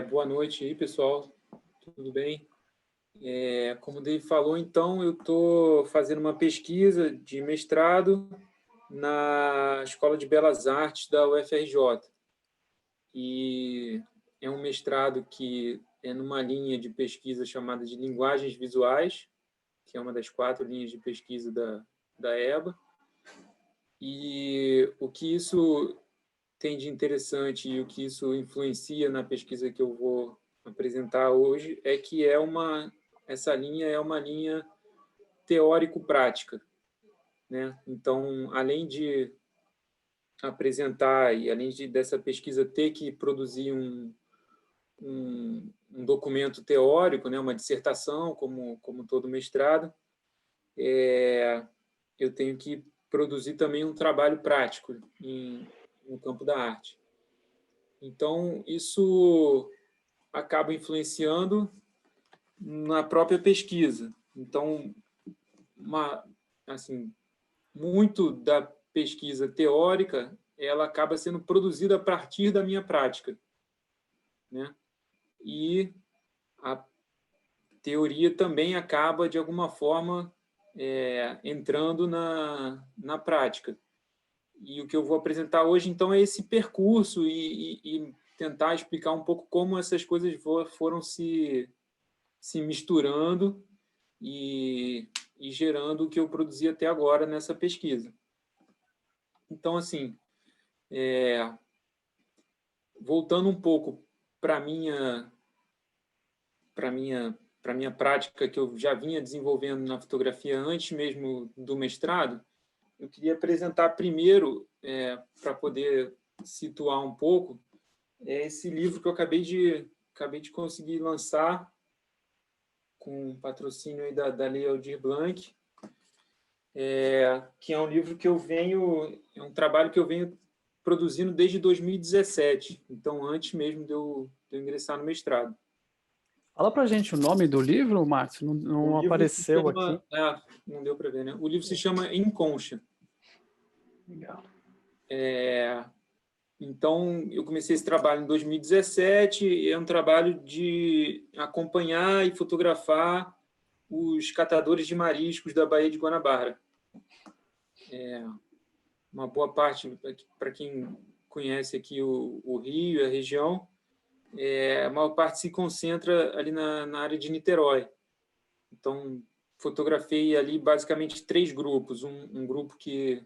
Boa noite aí, pessoal. Tudo bem? Como o Dave falou, então, eu estou fazendo uma pesquisa de mestrado na Escola de Belas Artes da UFRJ. E é um mestrado que é numa linha de pesquisa chamada de linguagens visuais, que é uma das 4 linhas de pesquisa da EBA. E o que isso tem de interessante e o que isso influencia na pesquisa que eu vou apresentar hoje é que essa linha é uma linha teórico-prática, né? Então, além de apresentar e além dessa pesquisa ter que produzir um documento teórico, né, uma dissertação, como todo mestrado, eu tenho que produzir também um trabalho prático no campo da arte. Então, isso acaba influenciando na própria pesquisa. Então, assim, muito da pesquisa teórica ela acaba sendo produzida a partir da minha prática, né? E a teoria também acaba, de alguma forma, entrando na prática. E o que eu vou apresentar hoje, então, é esse percurso e tentar explicar um pouco como essas coisas foram se misturando e gerando o que eu produzi até agora nessa pesquisa. Então, assim, voltando um pouco para a minha prática que eu já vinha desenvolvendo na fotografia antes mesmo do mestrado, eu queria apresentar primeiro, para poder situar um pouco, esse livro que eu acabei de conseguir lançar com patrocínio aí da Lei Aldir Blanc, que é um livro que é um trabalho que eu venho produzindo desde 2017, então antes mesmo de eu ingressar no mestrado. Fala pra gente o nome do livro, Márcio, não apareceu aqui. Não deu para ver, né? O livro se chama Enconcha. Legal. Então, eu comecei esse trabalho em 2017, e é um trabalho de acompanhar e fotografar os catadores de mariscos da Baía de Guanabara. Uma boa parte, para quem conhece aqui o Rio, a região, a maior parte se concentra ali na área de Niterói. Então, fotografei ali basicamente 3 grupos. Um grupo que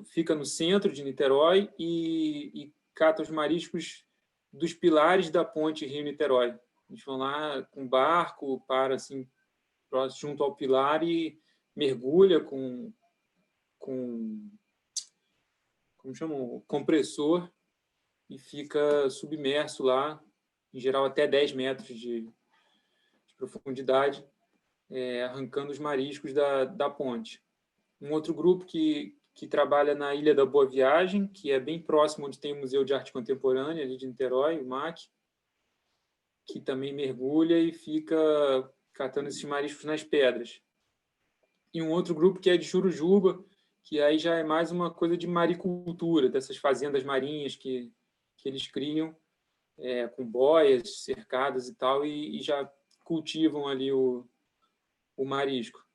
fica no centro de Niterói e cata os mariscos dos pilares da ponte Rio-Niterói. Eles vão lá com barco, para assim, junto ao pilar e mergulha com como chamam, compressor, e fica submerso lá, em geral até 10 metros de profundidade, arrancando os mariscos da ponte. Um outro grupo que trabalha na Ilha da Boa Viagem, que é bem próximo onde tem o Museu de Arte Contemporânea, ali de Niterói, o MAC, que também mergulha e fica catando esses mariscos nas pedras. E um outro grupo que é de Jurujuba, que aí já é mais uma coisa de maricultura, dessas fazendas marinhas que eles criam, com boias cercadas e tal, e já cultivam ali o marisco.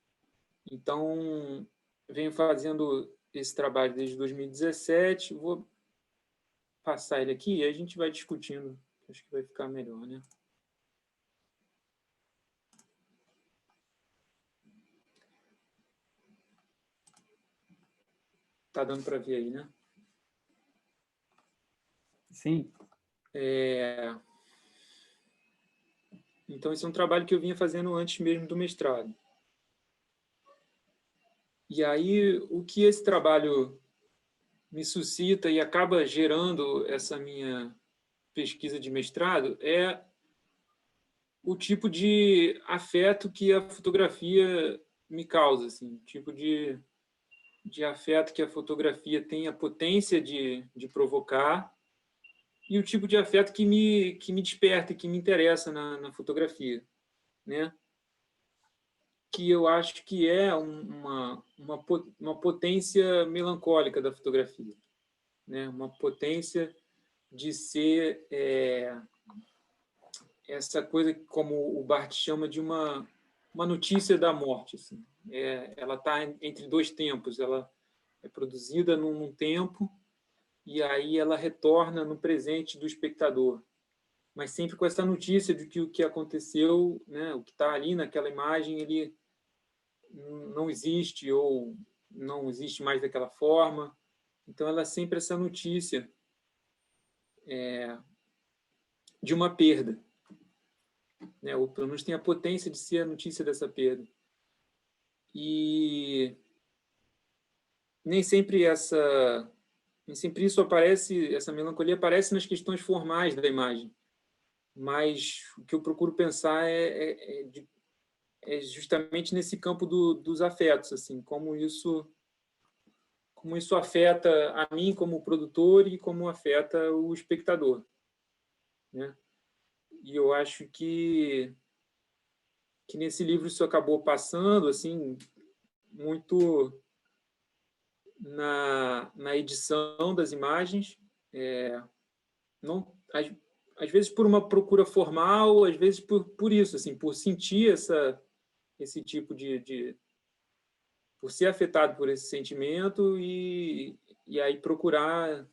Então, venho fazendo esse trabalho desde 2017, vou passar ele aqui e a gente vai discutindo, acho que vai ficar melhor, né? Tá dando para ver aí, né? Sim. Então, esse é um trabalho que eu vinha fazendo antes mesmo do mestrado. E aí, o que esse trabalho me suscita e acaba gerando essa minha pesquisa de mestrado é o tipo de afeto que a fotografia me causa, assim, o tipo de afeto que a fotografia tem a potência de provocar e o tipo de afeto que me desperta e que me interessa na fotografia, né? Que eu acho que é uma potência melancólica da fotografia, né? Uma potência de ser essa coisa que, como o Barthes chama, de uma notícia da morte. Assim. Ela está entre dois tempos. Ela é produzida num tempo e aí ela retorna no presente do espectador. Mas sempre com essa notícia de que o que aconteceu, né, o que está ali naquela imagem, ele não existe ou não existe mais daquela forma. Então, ela é sempre essa notícia de uma perda, né? Ou pelo menos tem a potência de ser a notícia dessa perda. E nem sempre isso aparece, essa melancolia aparece nas questões formais da imagem, mas o que eu procuro pensar é justamente nesse campo dos afetos, assim, como isso afeta a mim como produtor e como afeta o espectador, né? E eu acho que nesse livro isso acabou passando assim muito na edição das imagens, não às vezes por uma procura formal, às vezes por isso, assim, por sentir esse tipo por ser afetado por esse sentimento e aí procurar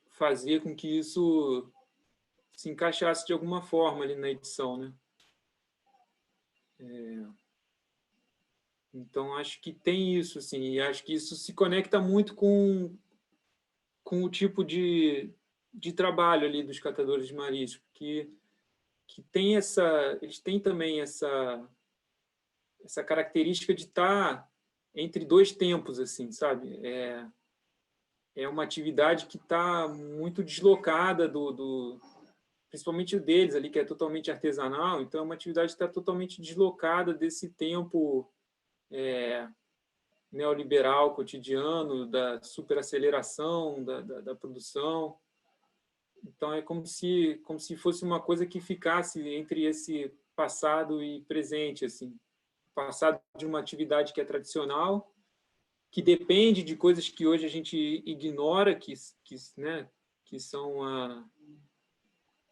fazer com que isso se encaixasse de alguma forma ali na edição, né? Então, acho que tem isso, assim, e acho que isso se conecta muito com o tipo de trabalho ali dos catadores de marisco, que tem eles têm também essa característica de estar entre dois tempos, assim, sabe? É uma atividade que está muito deslocada principalmente o deles ali, que é totalmente artesanal, então é uma atividade que está totalmente deslocada desse tempo neoliberal cotidiano, da superaceleração da produção. Então é como se fosse uma coisa que ficasse entre esse passado e presente, assim, passado de uma atividade que é tradicional, que depende de coisas que hoje a gente ignora, né, que são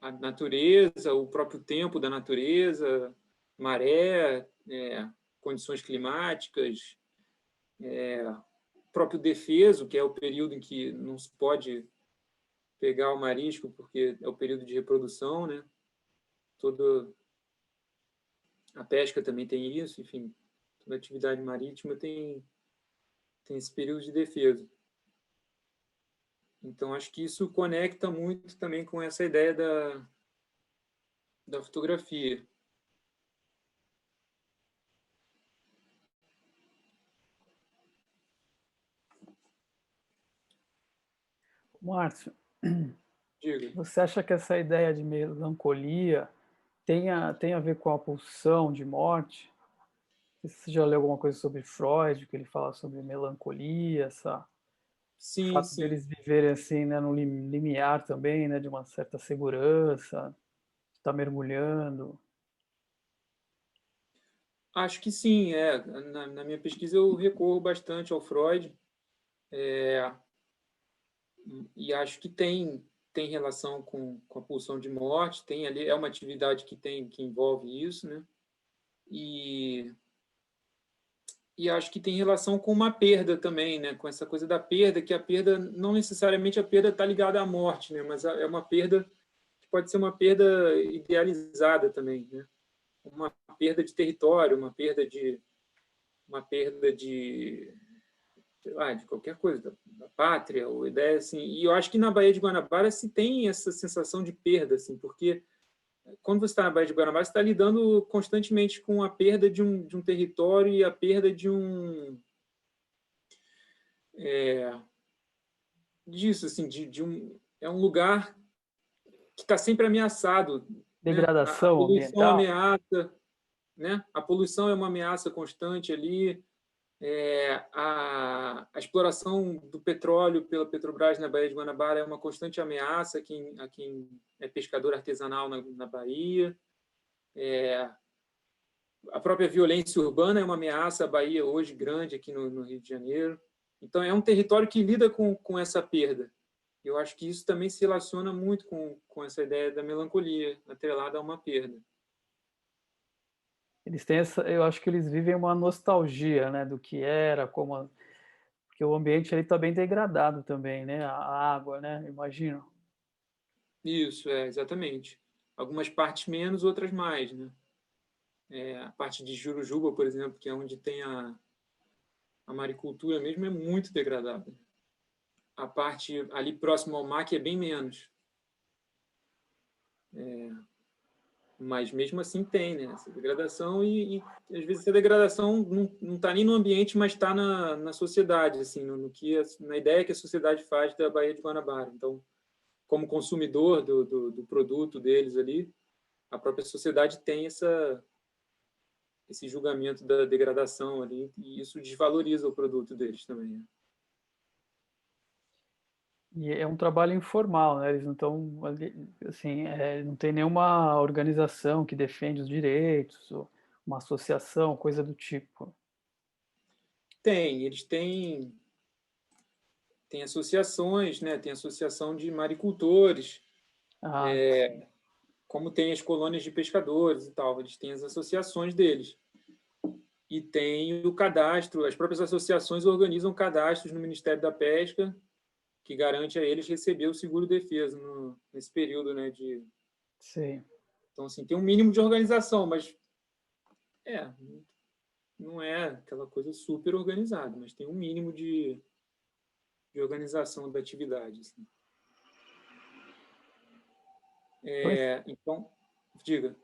a natureza, o próprio tempo da natureza, maré, condições climáticas, o próprio defeso, que é o período em que não se pode pegar o marisco, porque é o período de reprodução, né? Toda a pesca também tem isso, enfim, toda atividade marítima tem esse período de defesa. Então, acho que isso conecta muito também com essa ideia da fotografia. Márcio, Diga. você acha que essa ideia de melancolia tem a ver com a pulsão de morte? Você já leu alguma coisa sobre Freud, que ele fala sobre melancolia, o Sim, fato sim. deles viverem assim, né, no limiar também, né, de uma certa segurança, de estar mergulhando? Acho que sim. Na minha pesquisa eu recorro bastante ao Freud, e acho que tem relação com a pulsão de morte, tem ali, é uma atividade que envolve isso, né? E acho que tem relação com uma perda também, né? Com essa coisa da perda, que a perda, não necessariamente a perda está ligada à morte, né? Mas é uma perda que pode ser uma perda idealizada também, né? Uma perda de território, uma perda de sei lá, de qualquer coisa, da pátria, ou ideia assim. E eu acho que na Baía de Guanabara se tem essa sensação de perda, assim, porque quando você está na Baía de Guanabara, você está lidando constantemente com a perda de um território e a perda disso, assim, é um lugar que está sempre ameaçado, né? A Degradação poluição ambiental? ameaça, né? A poluição é uma ameaça constante ali. A exploração do petróleo pela Petrobras na Baía de Guanabara é uma constante ameaça a quem é pescador artesanal na Bahia. A própria violência urbana é uma ameaça à Bahia hoje grande aqui no Rio de Janeiro. Então é um território que lida com essa perda, Eu acho que isso também se relaciona muito com essa ideia da melancolia, atrelada a uma perda. Eles têm essa, eu acho que eles vivem uma nostalgia, né, do que era, como porque o ambiente ali está bem degradado também, né, a água, né, imagino. Isso, exatamente. Algumas partes menos, outras mais, né? A parte de Jurujuba, por exemplo, que é onde tem a maricultura mesmo, é muito degradada. A parte ali próximo ao mar que é bem menos. Mas mesmo assim tem, né? Essa degradação e às vezes essa degradação não está nem no ambiente, mas está na sociedade, assim, no que na ideia que a sociedade faz da Baía de Guanabara. Então, como consumidor do produto deles ali, a própria sociedade tem esse julgamento da degradação ali e isso desvaloriza o produto deles também. Né? E é um trabalho informal, né? Eles não estão assim, não tem nenhuma organização que defende os direitos, ou uma associação, coisa do tipo. Eles têm associações, né? Tem associação de maricultores, Ah, como tem as colônias de pescadores e tal, eles têm as associações deles. E tem o cadastro, as próprias associações organizam cadastros no Ministério da Pesca, que garante a eles receber o seguro-defesa nesse período, né, sim. Então, assim, tem um mínimo de organização, mas não é aquela coisa super organizada, mas tem um mínimo de organização da atividade. Assim. Então, diga.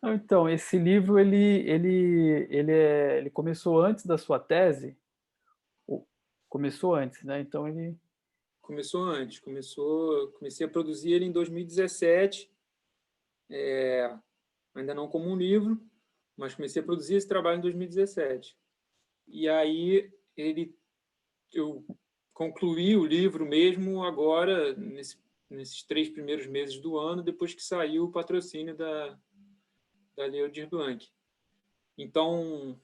Então, esse livro ele começou antes da sua tese? Começou antes, né? Então ele Começou antes, comecei a produzir ele em 2017, ainda não como um livro, mas comecei a produzir esse trabalho em 2017. E aí eu concluí o livro mesmo agora, nesses 3 primeiros meses do ano, depois que saiu o patrocínio da Lei Aldir Blanc. Então,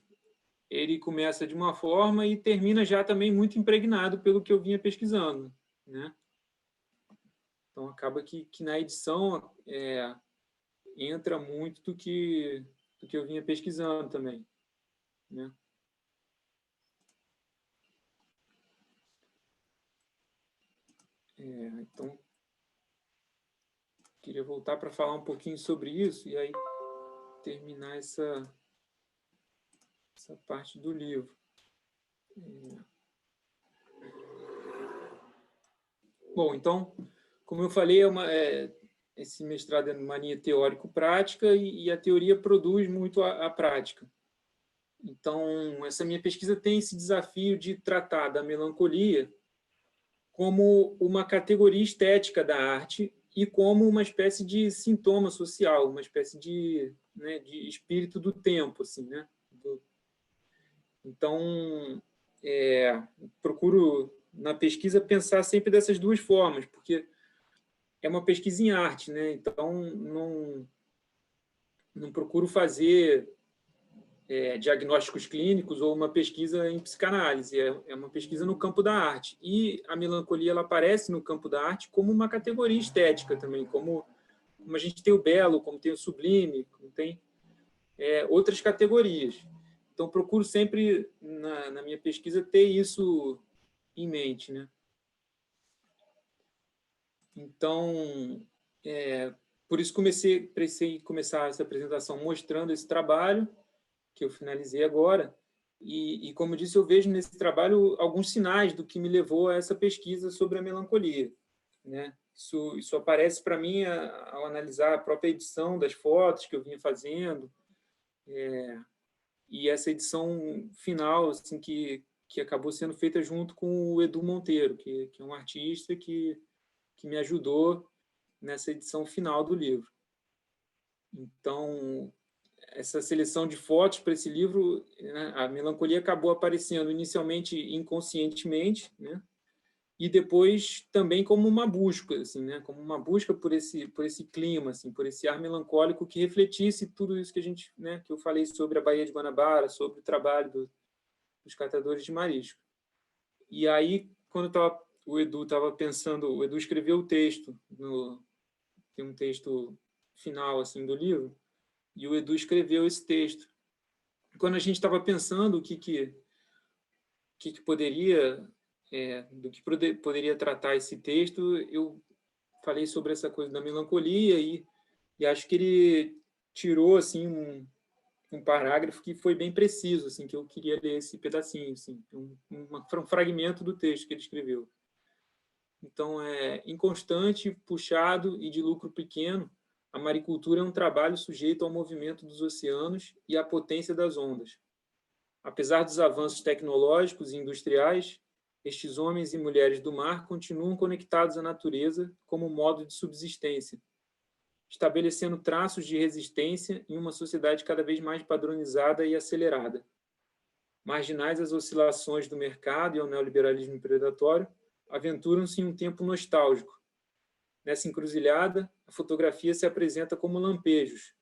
ele começa de uma forma e termina já também muito impregnado pelo que eu vinha pesquisando. Né? Então, acaba que na edição entra muito do que eu vinha pesquisando também. Né? Então, queria voltar para falar um pouquinho sobre isso e aí terminar essa parte do livro. Bom, então, como eu falei, esse mestrado é numa linha teórico-prática e a teoria produz muito a prática. Então, essa minha pesquisa tem esse desafio de tratar da melancolia como uma categoria estética da arte e como uma espécie de sintoma social, uma espécie de espírito do tempo, assim, né? Então, procuro na pesquisa pensar sempre dessas duas formas, porque é uma pesquisa em arte, né? Então não procuro fazer diagnósticos clínicos ou uma pesquisa em psicanálise, é uma pesquisa no campo da arte. E a melancolia ela aparece no campo da arte como uma categoria estética também, como a gente tem o belo, como tem o sublime, como tem outras categorias. Então, procuro sempre, na minha pesquisa, ter isso em mente. Né? Então, por isso precisei começar essa apresentação mostrando esse trabalho, que eu finalizei agora, e como disse, eu vejo nesse trabalho alguns sinais do que me levou a essa pesquisa sobre a melancolia. Né? Isso aparece para mim ao analisar a própria edição das fotos que eu vinha fazendo, e essa edição final assim, que acabou sendo feita junto com o Edu Monteiro, que é um artista que me ajudou nessa edição final do livro. Então, essa seleção de fotos para esse livro, né, a melancolia acabou aparecendo inicialmente inconscientemente, né, e depois também como uma busca, assim, né, como uma busca por esse clima, assim, por esse ar melancólico que refletisse tudo isso que que eu falei sobre a Baía de Guanabara, sobre o trabalho dos catadores de marisco. E aí, quando eu estava o Edu estava pensando, o Edu escreveu o texto, tem um texto final assim do livro, e o Edu escreveu esse texto. Quando a gente estava pensando o que poderia, do que poderia tratar esse texto, eu falei sobre essa coisa da melancolia e acho que ele tirou assim um parágrafo que foi bem preciso, assim, que eu queria ler esse pedacinho, assim, um fragmento do texto que ele escreveu. Então, inconstante, puxado e de lucro pequeno, a maricultura é um trabalho sujeito ao movimento dos oceanos e à potência das ondas. Apesar dos avanços tecnológicos e industriais, estes homens e mulheres do mar continuam conectados à natureza como modo de subsistência, estabelecendo traços de resistência em uma sociedade cada vez mais padronizada e acelerada. Marginais às oscilações do mercado e ao neoliberalismo predatório, aventuram-se em um tempo nostálgico. Nessa encruzilhada, a fotografia se apresenta como lampejos,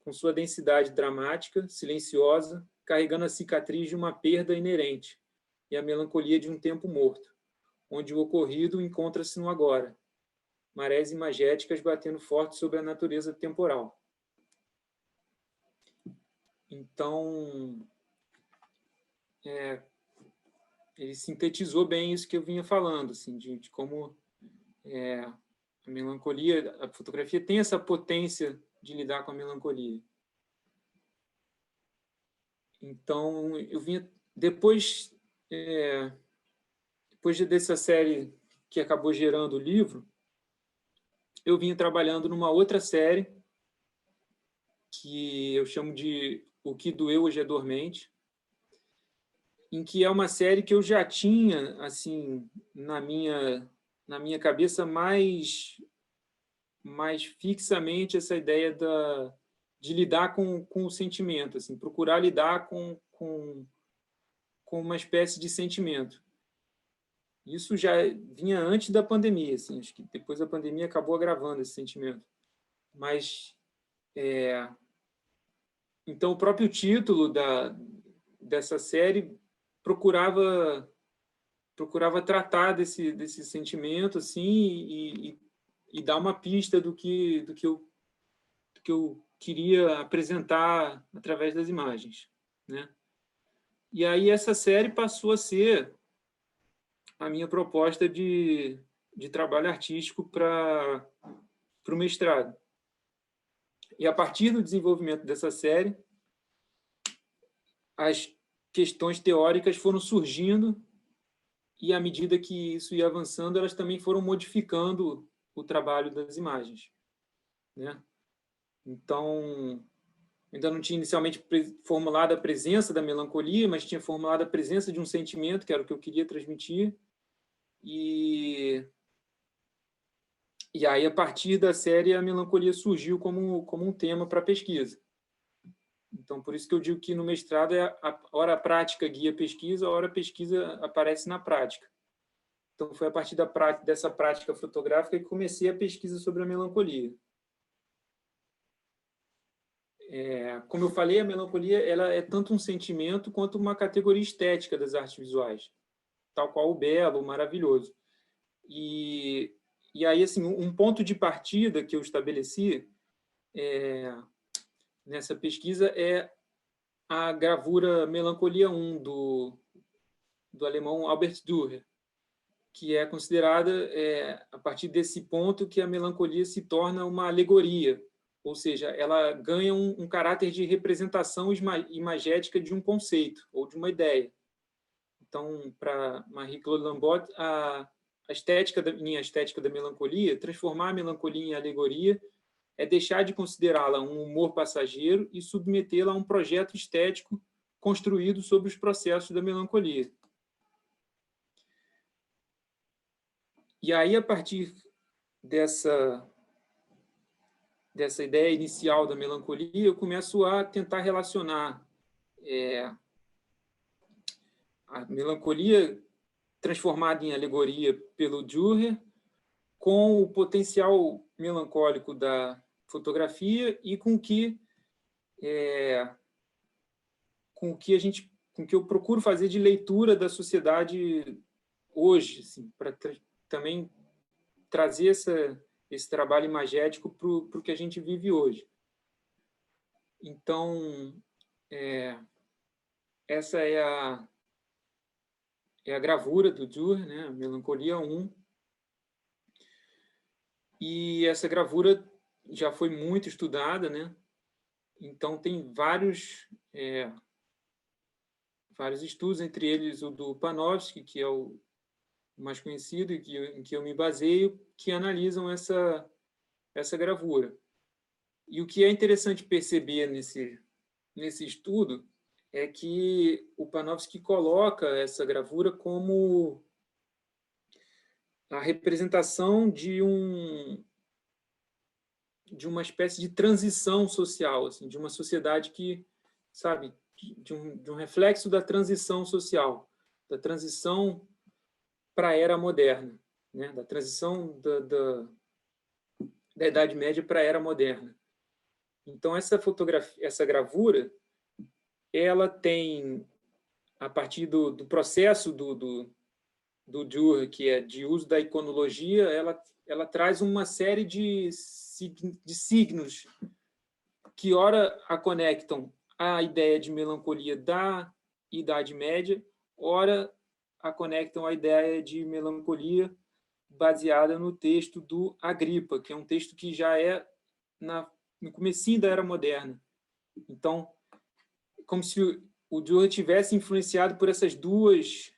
com sua densidade dramática, silenciosa, carregando a cicatriz de uma perda inerente e a melancolia de um tempo morto, onde o ocorrido encontra-se no agora, marés imagéticas batendo forte sobre a natureza temporal. Então, ele sintetizou bem isso que eu vinha falando, assim, de como a melancolia, a fotografia tem essa potência de lidar com a melancolia. Então, eu vinha depois dessa série que acabou gerando o livro, eu vinha trabalhando numa outra série que eu chamo de O que Doeu Hoje é Dormente, em que é uma série que eu já tinha assim na minha cabeça mais fixamente essa ideia de lidar com o sentimento, assim, procurar lidar com uma espécie de sentimento. Isso já vinha antes da pandemia, assim, acho que depois da pandemia acabou agravando esse sentimento. Mas, então, o próprio título dessa série procurava tratar desse sentimento, assim, e dar uma pista do que eu queria apresentar através das imagens, né? E aí essa série passou a ser a minha proposta de trabalho artístico para o mestrado. E a partir do desenvolvimento dessa série, as questões teóricas foram surgindo e, à medida que isso ia avançando, elas também foram modificando o trabalho das imagens, né? Então, ainda não tinha inicialmente formulado a presença da melancolia, mas tinha formulado a presença de um sentimento, que era o que eu queria transmitir. E aí, a partir da série, a melancolia surgiu como um tema para a pesquisa. Então, por isso que eu digo que no mestrado a hora a prática guia a pesquisa, a hora a pesquisa aparece na prática. Então, foi a partir dessa prática fotográfica que comecei a pesquisa sobre a melancolia. Como eu falei, a melancolia ela é tanto um sentimento quanto uma categoria estética das artes visuais, tal qual o belo, o maravilhoso. E aí, assim, um ponto de partida que eu estabeleci nessa pesquisa é a gravura Melancolia 1, do alemão Albert Dürer, que é considerada, a partir desse ponto, que a melancolia se torna uma alegoria, ou seja, ela ganha um caráter de representação imagética de um conceito ou de uma ideia. Então, para Marie-Claude Lambot, a estética da melancolia, transformar a melancolia em alegoria, é deixar de considerá-la um humor passageiro e submetê-la a um projeto estético construído sobre os processos da melancolia. E aí, a partir dessa ideia inicial da melancolia, eu começo a tentar relacionar a melancolia transformada em alegoria pelo Dürer com o potencial melancólico da fotografia e com que eu procuro fazer de leitura da sociedade hoje, assim, para também trazer esse trabalho imagético para o que a gente vive hoje. Então, essa é a gravura do Dürer, né? Melancolia 1. E essa gravura já foi muito estudada, né? Então, tem vários estudos, entre eles o do Panofsky, que é o mais conhecido e em que eu me baseio, que analisam essa gravura. E o que é interessante perceber nesse estudo é que o Panofsky coloca essa gravura como a representação de uma espécie de transição social, assim, de uma sociedade que, sabe, de um reflexo da transição social, da transição para a era moderna, né? Da transição da Idade Média para a era moderna. Então, essa gravura, ela tem, a partir do processo do Dürer, que é de uso da iconologia, ela traz uma série de signos que, ora, a conectam à ideia de melancolia da Idade Média, ora, a conectam à ideia de melancolia baseada no texto do Agripa, que é um texto que já é no comecinho da Era Moderna. Então, como se o Dürer tivesse influenciado por essas duas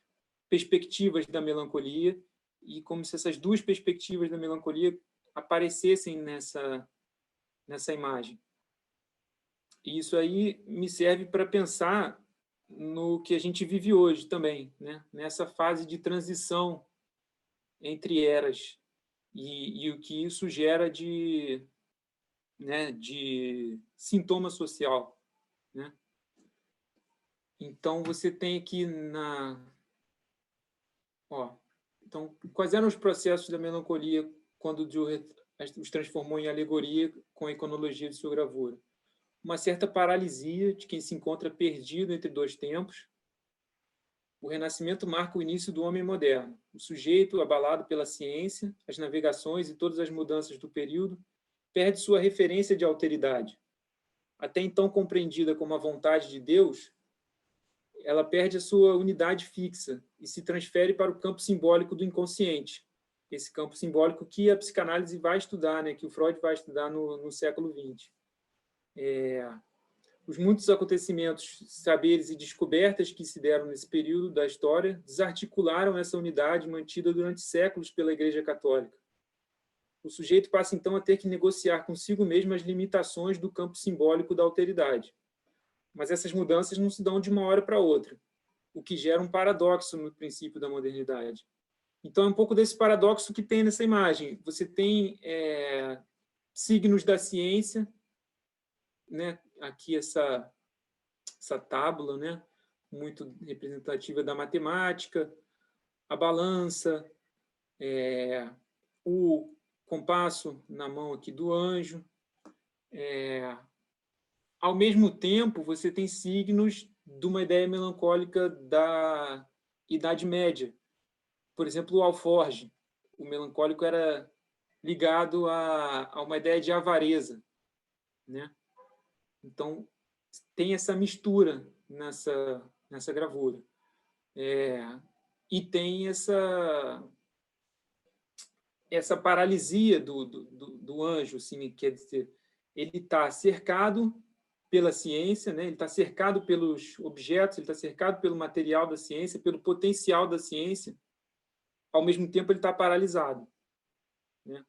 perspectivas da melancolia e como se essas duas perspectivas da melancolia aparecessem nessa imagem. E isso aí me serve para pensar no que a gente vive hoje também, né? Nessa fase de transição entre eras e o que isso gera de sintoma social, né? Então, você tem aqui então, quais eram os processos da melancolia quando Dürer os transformou em alegoria com a iconologia de sua gravura? Uma certa paralisia de quem se encontra perdido entre dois tempos. O Renascimento marca o início do homem moderno. O sujeito, abalado pela ciência, as navegações e todas as mudanças do período, perde sua referência de alteridade. Até então compreendida como a vontade de Deus, ela perde a sua unidade fixa e se transfere para o campo simbólico do inconsciente. Esse campo simbólico que a psicanálise vai estudar, né, que o Freud vai estudar no século XX. Os muitos acontecimentos, saberes e descobertas que se deram nesse período da história desarticularam essa unidade mantida durante séculos pela Igreja Católica. O sujeito passa, então, a ter que negociar consigo mesmo as limitações do campo simbólico da alteridade. Mas essas mudanças não se dão de uma hora para outra, o que gera um paradoxo no princípio da modernidade. Então, é um pouco desse paradoxo que tem nessa imagem. Você tem signos da ciência, né? Aqui essa tábula, né? Muito representativa da matemática, a balança, o compasso na mão aqui do anjo. Ao mesmo tempo, você tem signos de uma ideia melancólica da Idade Média. Por exemplo, o alforge. O melancólico era ligado a uma ideia de avareza, né? Então, tem essa mistura nessa gravura. E tem essa paralisia do anjo, assim, quer dizer, ele está cercado pela ciência, né? Ele está cercado pelos objetos, ele está cercado pelo material da ciência, pelo potencial da ciência. Ao mesmo tempo, ele está paralisado, né?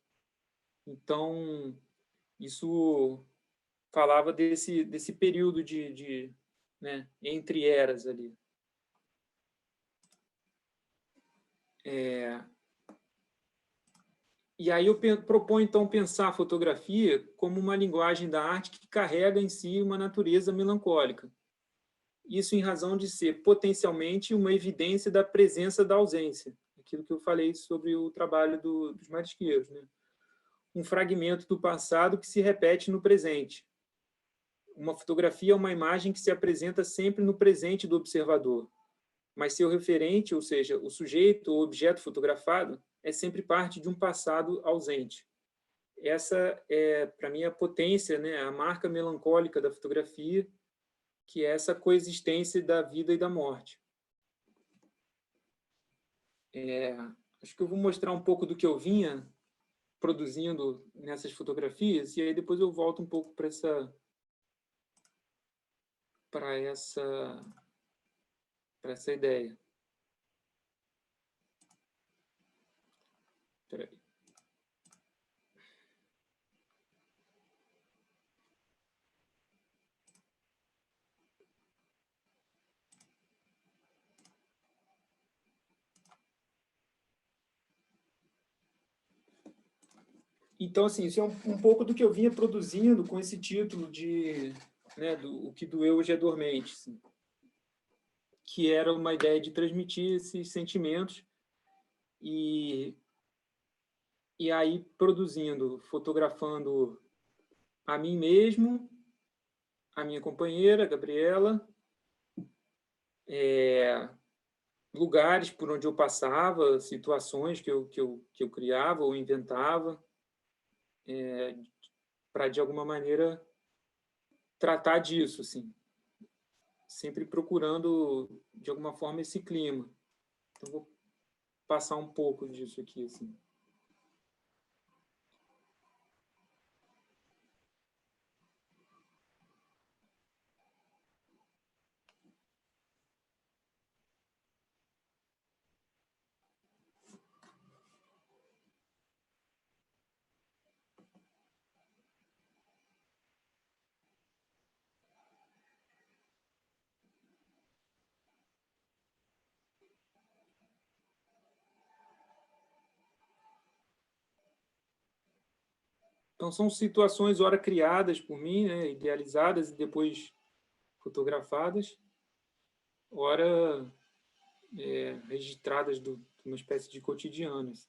Então, isso falava desse período né, entre eras ali. E aí eu proponho, então, pensar a fotografia como uma linguagem da arte que carrega em si uma natureza melancólica. Isso em razão de ser potencialmente uma evidência da presença da ausência, aquilo que eu falei sobre o trabalho dos marisqueiros, né? Um fragmento do passado que se repete no presente. Uma fotografia é uma imagem que se apresenta sempre no presente do observador. mas seu referente, ou seja, o sujeito ou objeto fotografado, é sempre parte de um passado ausente. Essa é, para mim, a potência, né, a marca melancólica da fotografia, que é essa coexistência da vida e da morte. Acho que eu vou mostrar um pouco do que eu vinha produzindo nessas fotografias, e aí depois eu volto um pouco para essa ideia. Espera aí. Então, assim, isso é um pouco do que eu vinha produzindo com esse título de, né, O que doeu hoje é dormente, assim, que era uma ideia de transmitir esses sentimentos e aí produzindo, fotografando a mim mesmo, a minha companheira, Gabriela, lugares por onde eu passava, situações que eu criava ou inventava, para, de alguma maneira, tratar disso, assim, sempre procurando, de alguma forma, esse clima. Então, vou passar um pouco disso aqui, assim. Então, são situações, ora criadas por mim, né, idealizadas e depois fotografadas, ora registradas de uma espécie de cotidiano. Assim.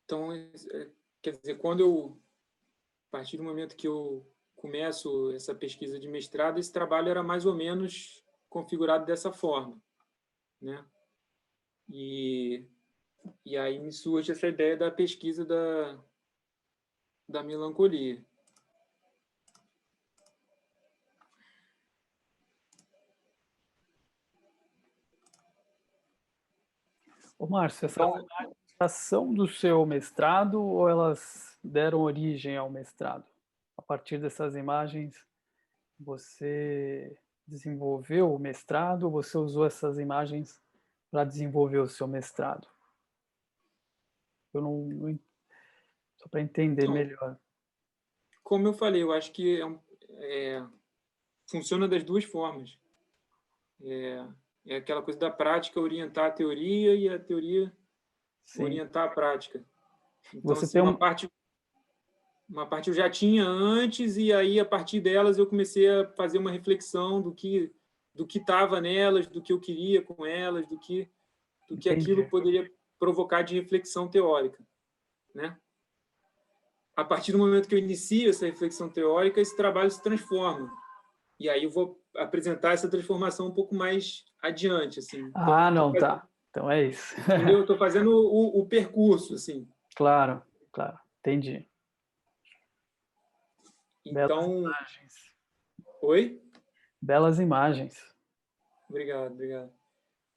Então, quer dizer, a partir do momento que eu começo essa pesquisa de mestrado, esse trabalho era mais ou menos configurado dessa forma, né? E aí me surge essa ideia da pesquisa da melancolia. Ô, Márcio, essas imagens são do seu mestrado ou elas deram origem ao mestrado? A partir dessas imagens, você desenvolveu o mestrado ou você usou essas imagens para desenvolver o seu mestrado? Eu não só para entender Então, melhor. como eu falei, eu acho que funciona das duas formas. É aquela coisa da prática orientar a teoria e a teoria Sim. orientar a prática. Então, Você assim, tem uma parte eu já tinha antes e aí, a partir delas, eu comecei a fazer uma reflexão do que estava nelas, do que eu queria com elas, do que aquilo Entendi. poderia provocar de reflexão teórica, né? A partir do momento que eu inicio essa reflexão teórica, esse trabalho se transforma. E aí eu vou apresentar essa transformação um pouco mais adiante, assim. Ah, não, tá. Então é isso. Entendeu? Estou fazendo o percurso, assim. Claro, claro. Entendi. Belas Então, imagens. oi? Belas imagens. Obrigado, obrigado.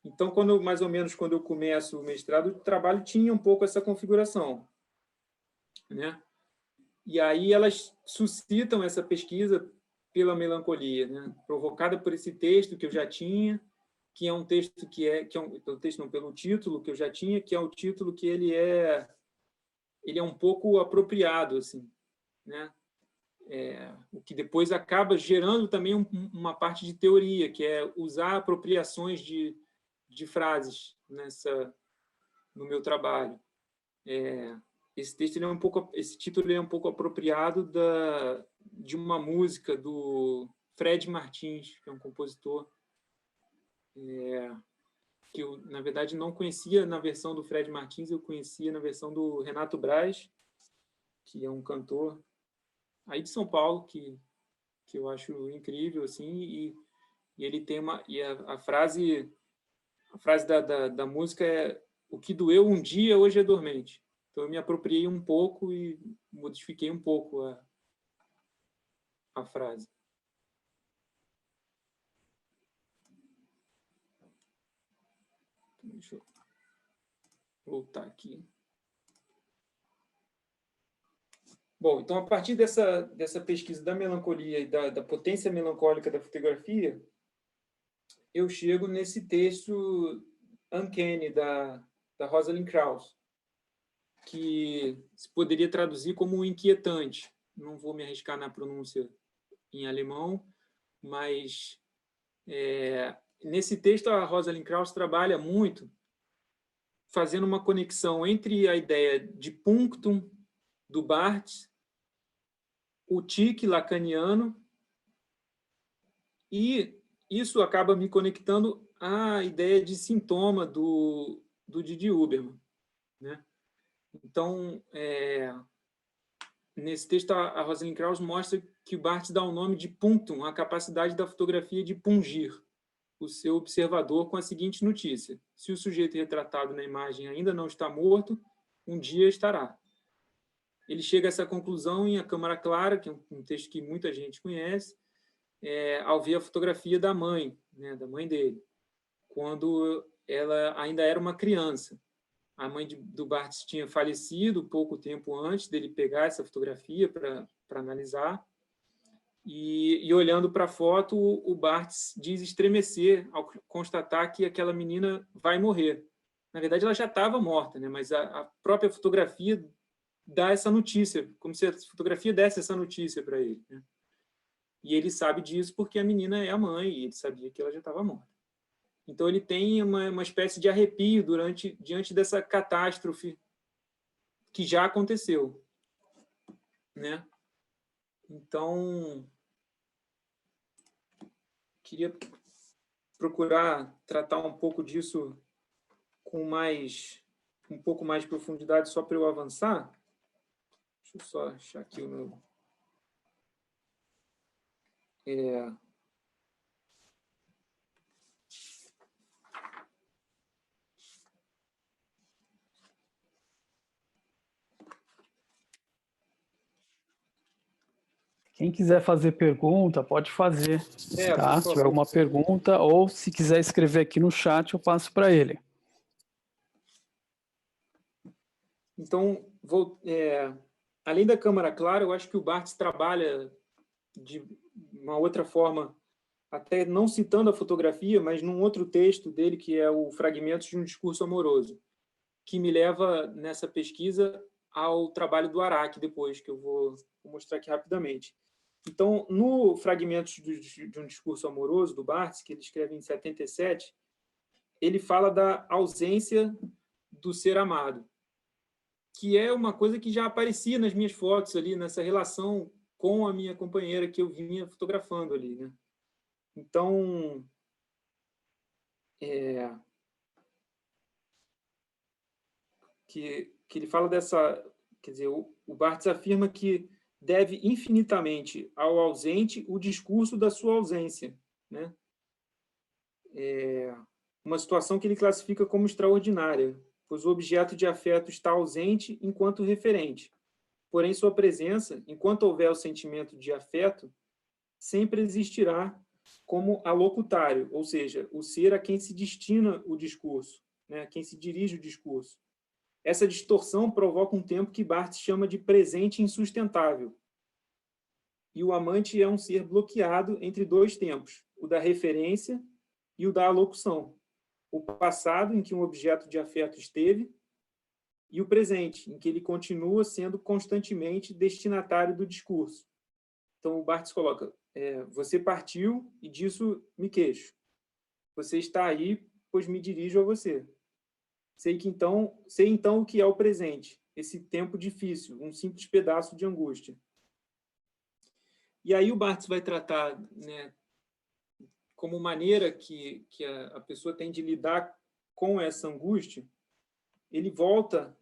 Então, mais ou menos quando eu começo o mestrado, o trabalho tinha um pouco essa configuração, né? E aí elas suscitam essa pesquisa pela melancolia, né? Provocada por esse texto que eu já tinha, que é um texto pelo texto não, pelo título que eu já tinha, que é um título que ele é um pouco apropriado, assim, né? O que depois acaba gerando também uma parte de teoria, que é usar apropriações de frases no meu trabalho. Esse texto ele é esse título ele é um pouco apropriado de uma música do Fred Martins, que é um compositor que eu, na verdade, não conhecia na versão do Fred Martins, eu conhecia na versão do Renato Braz, que é um cantor aí de São Paulo, que eu acho incrível, assim, e ele tem a frase da música é: o que doeu um dia, hoje é dormente. Então eu me apropriei um pouco e modifiquei um pouco a frase. Deixa eu voltar aqui. Bom, então, a partir dessa pesquisa da melancolia e da potência melancólica da fotografia, eu chego nesse texto Uncanny, da Rosalind Krauss, que se poderia traduzir como inquietante. Não vou me arriscar na pronúncia em alemão, mas nesse texto a Rosalind Krauss trabalha muito fazendo uma conexão entre a ideia de punctum do Barthes, o tique lacaniano, e isso acaba me conectando à ideia de sintoma do Didi Huberman, né? Então, nesse texto, a Rosalind Krauss mostra que o Barthes dá o nome de punctum à capacidade da fotografia de pungir o seu observador com a seguinte notícia: se o sujeito retratado na imagem ainda não está morto, um dia estará. Ele chega a essa conclusão em A Câmara Clara, que é um texto que muita gente conhece, ao ver a fotografia da mãe, né, da mãe dele, quando ela ainda era uma criança. A mãe do Barthes tinha falecido pouco tempo antes dele pegar essa fotografia para analisar, e olhando para a foto, o Barthes diz estremecer ao constatar que aquela menina vai morrer. Na verdade, ela já estava morta, né? Mas a própria fotografia dá essa notícia, como se a fotografia desse essa notícia para ele, né? E ele sabe disso porque a menina é a mãe, e ele sabia que ela já estava morta. Então ele tem uma espécie de arrepio diante dessa catástrofe que já aconteceu, né? Então, queria procurar tratar um pouco disso com um pouco mais de profundidade, só para eu avançar. Deixa eu só achar aqui o meu... Quem quiser fazer pergunta, pode fazer, tá? Se tiver alguma pergunta, ou se quiser escrever aqui no chat, eu passo para ele. Então, além da Câmara Clara, eu acho que o Barthes trabalha de uma outra forma, até não citando a fotografia, mas num outro texto dele, que é o Fragmentos de um Discurso Amoroso, que me leva, nessa pesquisa, ao trabalho do Araque, depois, que eu vou mostrar aqui rapidamente. Então, no Fragmentos de um Discurso Amoroso, do Barthes, que ele escreve em 77, ele fala da ausência do ser amado, que é uma coisa que já aparecia nas minhas fotos ali, nessa relação com a minha companheira que eu vinha fotografando ali, né? Então, que ele fala dessa... Quer dizer, o Barthes afirma que deve infinitamente ao ausente o discurso da sua ausência, né? Uma situação que ele classifica como extraordinária, pois o objeto de afeto está ausente enquanto referente. Porém, sua presença, enquanto houver o sentimento de afeto, sempre existirá como alocutário, ou seja, o ser a quem se destina o discurso, né? A quem se dirige o discurso. Essa distorção provoca um tempo que Barthes chama de presente insustentável. E o amante é um ser bloqueado entre dois tempos, o da referência e o da alocução. O passado, em que um objeto de afeto esteve, e o presente, em que ele continua sendo constantemente destinatário do discurso. Então, o Barthes coloca, você partiu e disso me queixo. Você está aí, pois me dirijo a você. Sei então o que é o presente, esse tempo difícil, um simples pedaço de angústia. E aí o Barthes vai tratar, né, como maneira que a pessoa tem de lidar com essa angústia, ele volta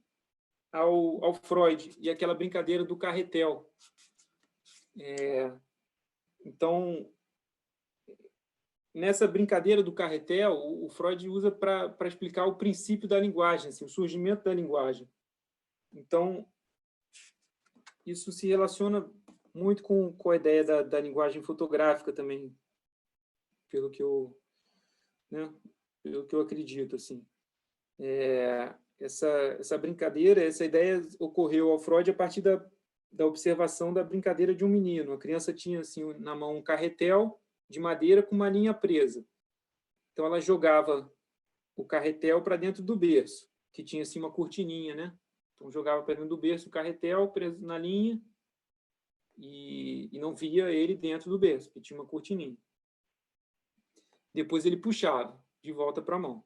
ao Freud e aquela brincadeira do carretel. Então, nessa brincadeira do carretel, o Freud usa para explicar o princípio da linguagem, assim, o surgimento da linguagem. Então, isso se relaciona muito com a ideia da linguagem fotográfica também, pelo que eu acredito. Assim. Essa brincadeira, essa ideia ocorreu ao Freud a partir da observação da brincadeira de um menino. A criança tinha assim, na mão um carretel de madeira com uma linha presa. Então, ela jogava o carretel para dentro do berço, que tinha assim, uma cortininha, né? Então, jogava para dentro do berço o carretel preso na linha e não via ele dentro do berço, que tinha uma cortininha. Depois ele puxava de volta para a mão.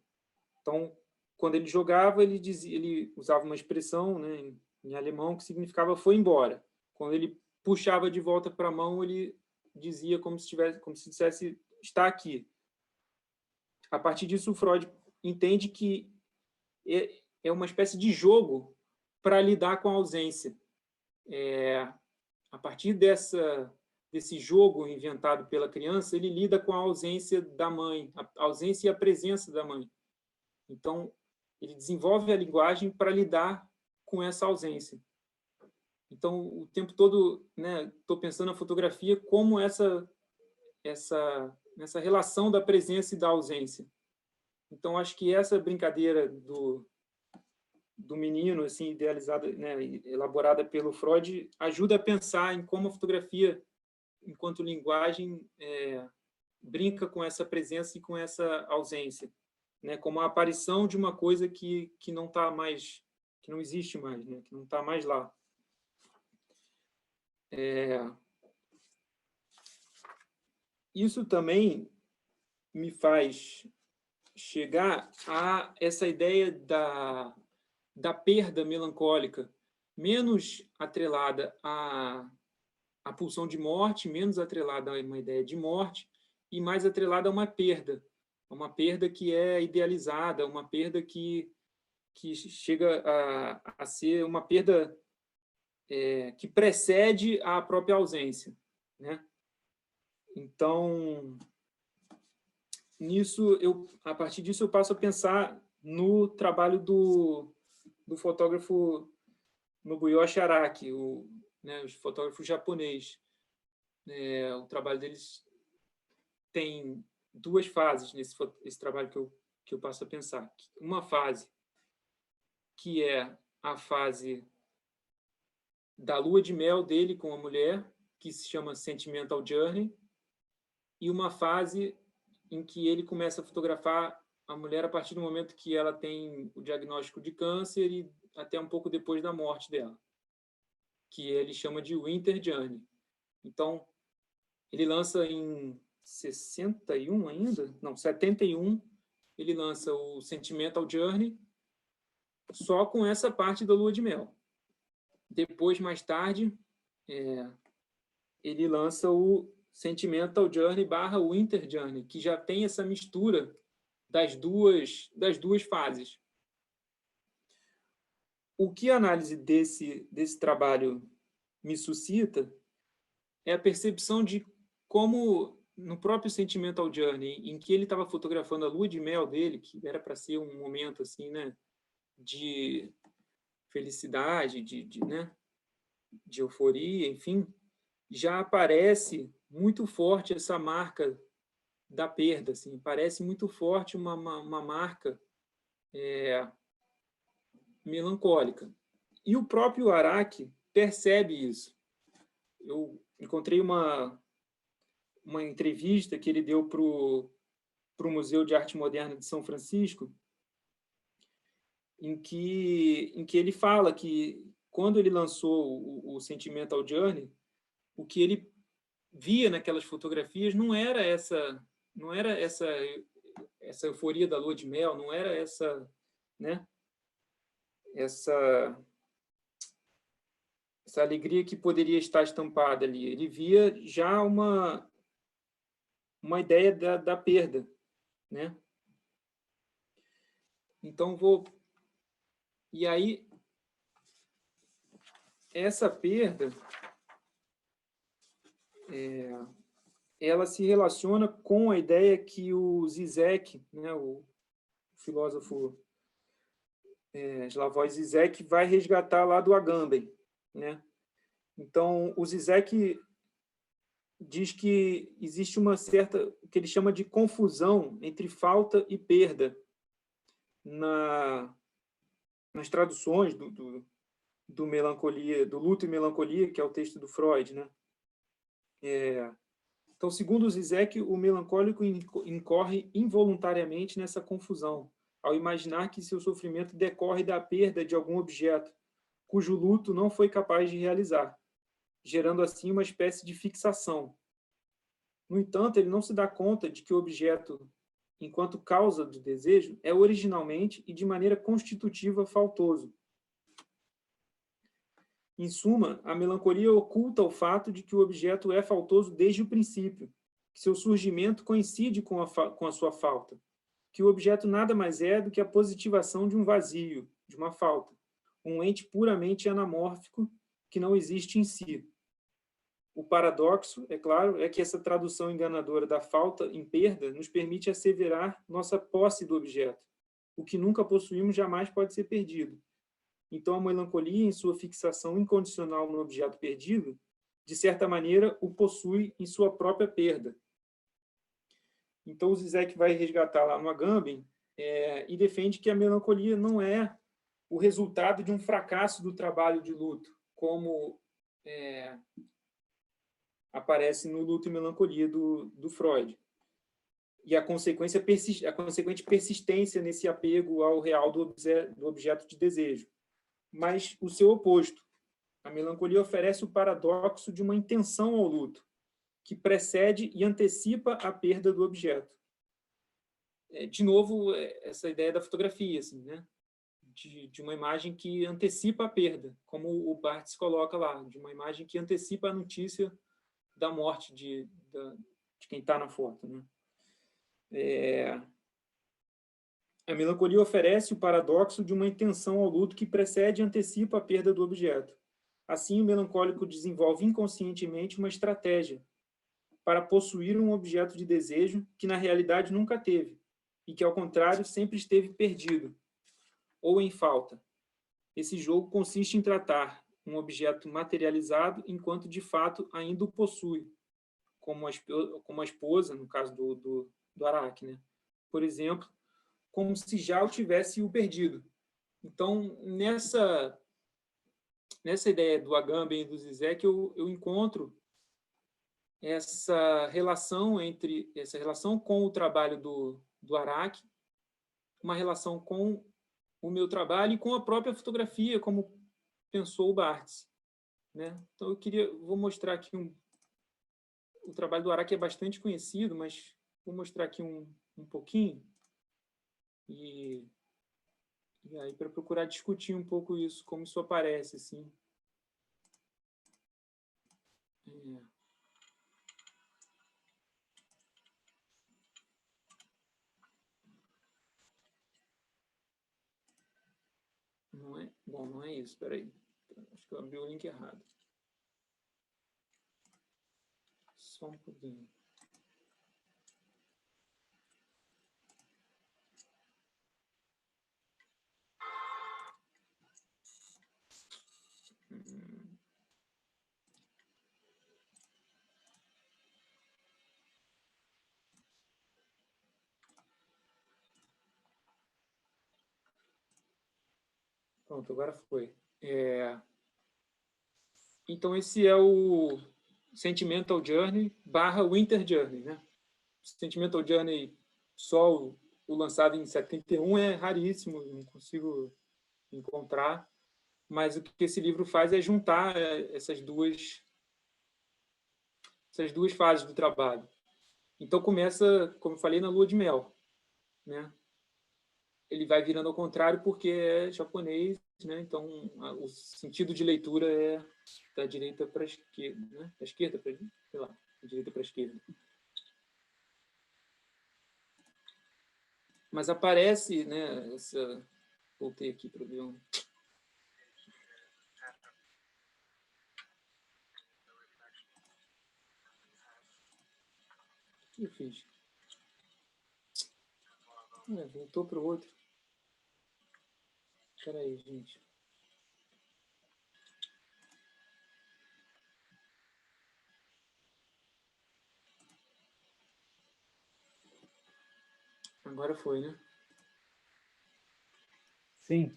Então, quando ele jogava, ele usava uma expressão, né, em alemão que significava foi embora. Quando ele puxava de volta para a mão, ele dizia como se dissesse está aqui. A partir disso, o Freud entende que é uma espécie de jogo para lidar com a ausência. A partir desse jogo inventado pela criança, ele lida com a ausência da mãe, a ausência e a presença da mãe. Então, ele desenvolve a linguagem para lidar com essa ausência. Então, o tempo todo, estou pensando na fotografia como essa relação da presença e da ausência. Então, acho que essa brincadeira do menino, assim, idealizada, elaborada pelo Freud, ajuda a pensar em como a fotografia, enquanto linguagem, brinca com essa presença e com essa ausência, como a aparição de uma coisa que não está mais, que não existe mais, que não está mais lá. Isso também me faz chegar a essa ideia da perda melancólica, menos atrelada à pulsão de morte, menos atrelada a uma ideia de morte, e mais atrelada a uma perda que é idealizada, uma perda que chega a ser uma perda que precede a própria ausência. Então, a partir disso, eu passo a pensar no trabalho do fotógrafo Nobuyoshi Araki, o fotógrafo japonês. O trabalho deles tem duas fases nesse trabalho que eu passo a pensar. Uma fase que é a fase da lua de mel dele com a mulher, que se chama Sentimental Journey, e uma fase em que ele começa a fotografar a mulher a partir do momento que ela tem o diagnóstico de câncer e até um pouco depois da morte dela, que ele chama de Winter Journey. Então, ele lança em 61 ainda? Não, 71, ele lança o Sentimental Journey só com essa parte da lua de mel. Depois, mais tarde, ele lança o Sentimental Journey / Winter Journey, que já tem essa mistura das duas fases. O que a análise desse trabalho me suscita é a percepção de como, no próprio Sentimental Journey, em que ele estava fotografando a lua de mel dele, que era para ser um momento assim, de felicidade, de euforia, enfim, já aparece muito forte essa marca da perda, assim, parece muito forte uma marca melancólica. E o próprio Araki percebe isso. Eu encontrei uma entrevista que ele deu para o Museu de Arte Moderna de São Francisco, em que ele fala que, quando ele lançou o Sentimental Journey, o que ele via naquelas fotografias não era essa euforia da lua de mel, não era essa, né, essa alegria que poderia estar estampada ali. Ele via já uma ideia da perda, né? Então, e aí, essa perda, ela se relaciona com a ideia que o Zizek, né, o filósofo Slavoj Zizek, vai resgatar lá do Agamben, né? Então, o Zizek diz que existe uma certa, o que ele chama de confusão entre falta e perda nas traduções do Melancolia, do Luto e Melancolia, que é o texto do Freud, né? Então, segundo o Zizek, o melancólico incorre involuntariamente nessa confusão, ao imaginar que seu sofrimento decorre da perda de algum objeto, cujo luto não foi capaz de realizar, gerando assim uma espécie de fixação. No entanto, ele não se dá conta de que o objeto, enquanto causa do desejo, é originalmente e de maneira constitutiva faltoso. Em suma, a melancolia oculta o fato de que o objeto é faltoso desde o princípio, que seu surgimento coincide com a sua falta, que o objeto nada mais é do que a positivação de um vazio, de uma falta, um ente puramente anamórfico que não existe em si. O paradoxo, é claro, é que essa tradução enganadora da falta em perda nos permite asseverar nossa posse do objeto. O que nunca possuímos jamais pode ser perdido. Então, a melancolia, em sua fixação incondicional no objeto perdido, de certa maneira, o possui em sua própria perda. Então, o Zizek vai resgatar lá no Agamben e defende que a melancolia não é o resultado de um fracasso do trabalho de luto, como aparece no Luto e Melancolia do Freud. E a consequente persistência nesse apego ao real do objeto de desejo. Mas o seu oposto. A melancolia oferece o paradoxo de uma intenção ao luto, que precede e antecipa a perda do objeto. De novo, essa ideia da fotografia, assim, né? De uma imagem que antecipa a perda, como o Barthes coloca lá, de uma imagem que antecipa a notícia da morte de quem está na foto, né? A melancolia oferece o paradoxo de uma intenção ao luto que precede e antecipa a perda do objeto. Assim, o melancólico desenvolve inconscientemente uma estratégia para possuir um objeto de desejo que, na realidade, nunca teve, e que, ao contrário, sempre esteve perdido, ou em falta. Esse jogo consiste em tratar um objeto materializado enquanto, de fato, ainda o possui, como a esposa, no caso do Araki, né? Por exemplo, como se já o tivesse o perdido. Então, nessa ideia do Agamben e do Zizek, eu encontro essa relação com o trabalho do Araki, uma relação com o meu trabalho e com a própria fotografia, como pensou o Barthes, né? Então, vou mostrar aqui o trabalho do Araki é bastante conhecido, mas vou mostrar aqui um pouquinho. E aí, para procurar discutir um pouco isso, como isso aparece, assim. Não é? Bom, não é isso, espera aí. Acho que eu abri o link errado. Só um pouquinho. Pronto, agora foi. Então, esse é o Sentimental Journey / Winter Journey, né? Sentimental Journey, só o lançado em 71, é raríssimo, não consigo encontrar, mas o que esse livro faz é juntar essas duas fases do trabalho. Então começa, como eu falei, na lua de mel, né? Ele vai virando ao contrário porque é japonês, né? Então o sentido de leitura é da direita para a esquerda, né? Da esquerda para, sei lá, da direita para a esquerda. Mas aparece, né, voltei aqui para ver o que eu fiz. Voltou para o outro. Espera aí, gente. Agora foi, né? Sim.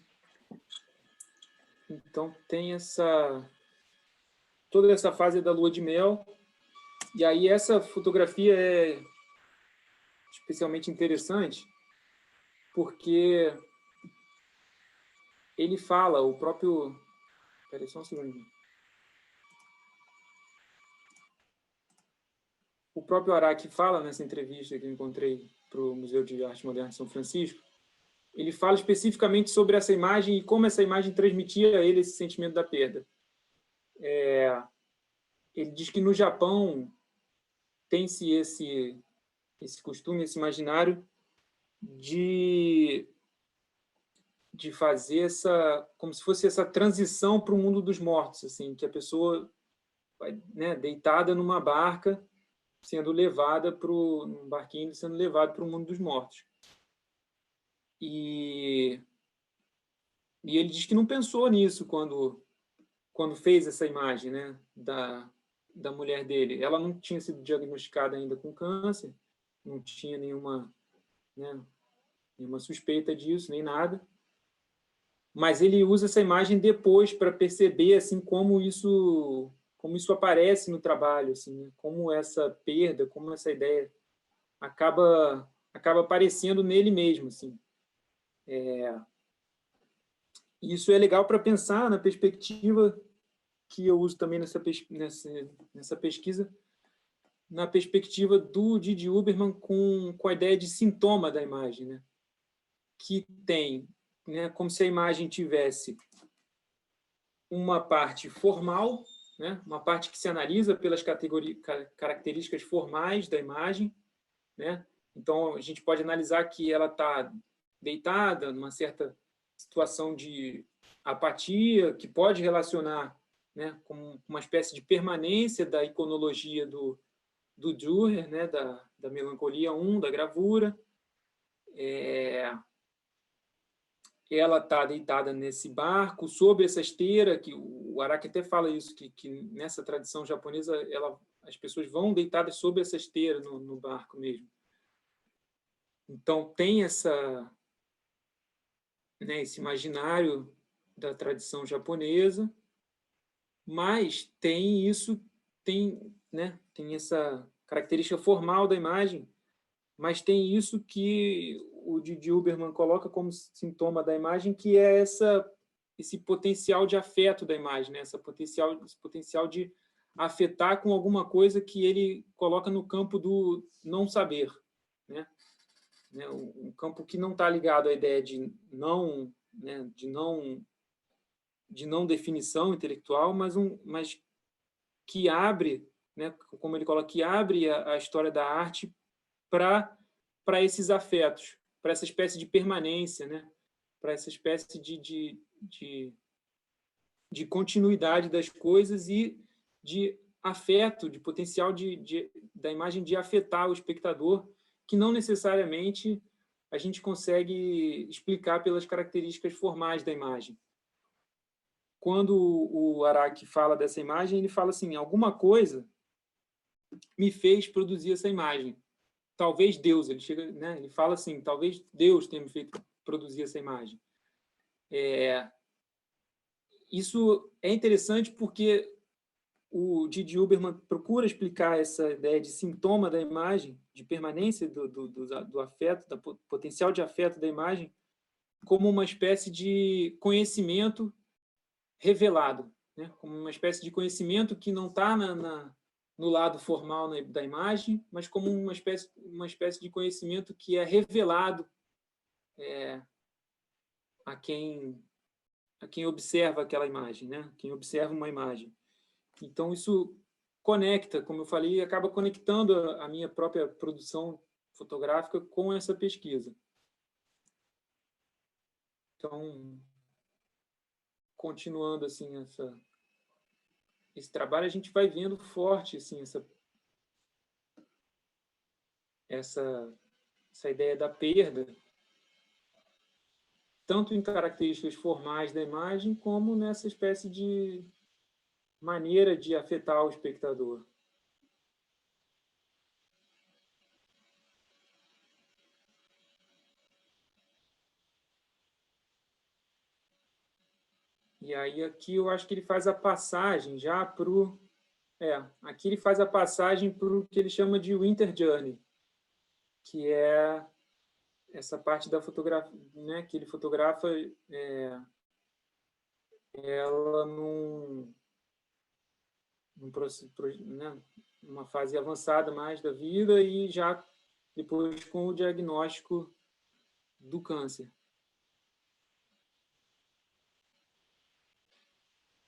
Então tem toda essa fase da lua de mel, e aí essa fotografia é especialmente interessante porque ele fala, o próprio... Espera aí só um segundinho. O próprio Araki fala nessa entrevista que eu encontrei para o Museu de Arte Moderna de São Francisco, ele fala especificamente sobre essa imagem e como essa imagem transmitia a ele esse sentimento da perda. Ele diz que no Japão tem-se esse costume, esse imaginário de fazer como se fosse essa transição para o mundo dos mortos, assim, que a pessoa vai, né, deitada numa barca, sendo levada num barquinho, sendo levado para o mundo dos mortos. E ele diz que não pensou nisso quando fez essa imagem, né, da mulher dele. Ela não tinha sido diagnosticada ainda com câncer, não tinha nenhuma suspeita disso, nem nada. Mas ele usa essa imagem depois para perceber assim como isso aparece no trabalho, assim, né? Como essa perda, como essa ideia acaba aparecendo nele mesmo, assim. Isso é legal para pensar na perspectiva que eu uso também nessa pesquisa, na perspectiva do Didi Huberman com a ideia de sintoma da imagem, né? Que tem, né, como se a imagem tivesse uma parte formal, né, uma parte que se analisa pelas características formais da imagem, né? Então a gente pode analisar que ela está deitada numa certa situação de apatia, que pode relacionar, né, com uma espécie de permanência da iconologia do Dürer, né, da melancolia 1, da gravura. Ela está deitada nesse barco, sob essa esteira, que o Araki até fala isso, que nessa tradição japonesa as pessoas vão deitadas sob essa esteira no barco mesmo. Então tem né, esse imaginário da tradição japonesa, mas tem né, tem essa característica formal da imagem, mas tem isso que o Didi Huberman coloca como sintoma da imagem, que é esse potencial de afeto da imagem, né? Esse potencial de afetar com alguma coisa que ele coloca no campo do não saber, né? Um campo que não está ligado à ideia de não, né? de não definição intelectual, mas que abre, né? Como ele coloca, que abre a história da arte para esses afetos, para essa espécie de permanência, né? Para essa espécie de continuidade das coisas e de afeto, de potencial da imagem de afetar o espectador, que não necessariamente a gente consegue explicar pelas características formais da imagem. Quando o Araki fala dessa imagem, ele fala assim, alguma coisa me fez produzir essa imagem. Talvez Deus, né, ele fala assim, talvez Deus tenha me feito produzir essa imagem. isso é interessante porque o Didi Huberman procura explicar essa ideia de sintoma da imagem, de permanência do afeto, do potencial de afeto da imagem, como uma espécie de conhecimento revelado, né? Como uma espécie de conhecimento que não está no lado formal da imagem, mas como uma espécie de conhecimento que é revelado a quem observa aquela imagem, né? Quem observa uma imagem. Então, isso conecta, como eu falei, acaba conectando a minha própria produção fotográfica com essa pesquisa. Então, continuando assim esse trabalho, a gente vai vendo forte assim essa ideia da perda, tanto em características formais da imagem, como nessa espécie de maneira de afetar o espectador. E aí aqui eu acho que ele faz a passagem já para o... aqui ele faz a passagem para o que ele chama de Winter Journey, que é essa parte da fotografia, né, que ele fotografa ela né, numa fase avançada mais da vida e já depois com o diagnóstico do câncer.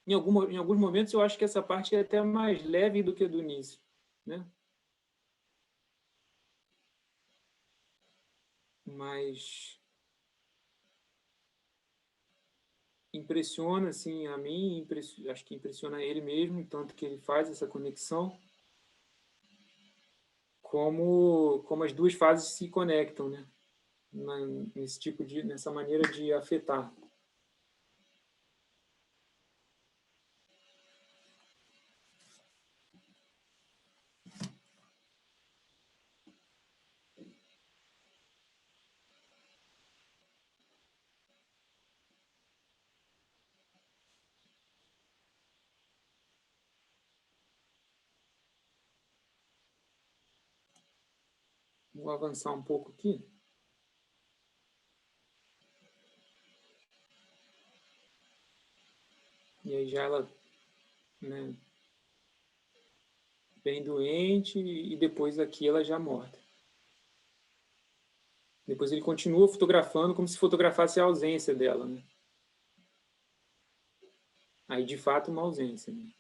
Em alguns momentos eu acho que essa parte é até mais leve do que a do início, né? Mas impressiona assim a mim, acho que impressiona ele mesmo, tanto que ele faz essa conexão, como as duas fases se conectam, né? Nessa maneira de afetar. Vou avançar um pouco aqui. E aí já ela, né, bem doente e depois aqui ela já morta. Depois ele continua fotografando como se fotografasse a ausência dela, né? Aí, de fato, uma ausência, né?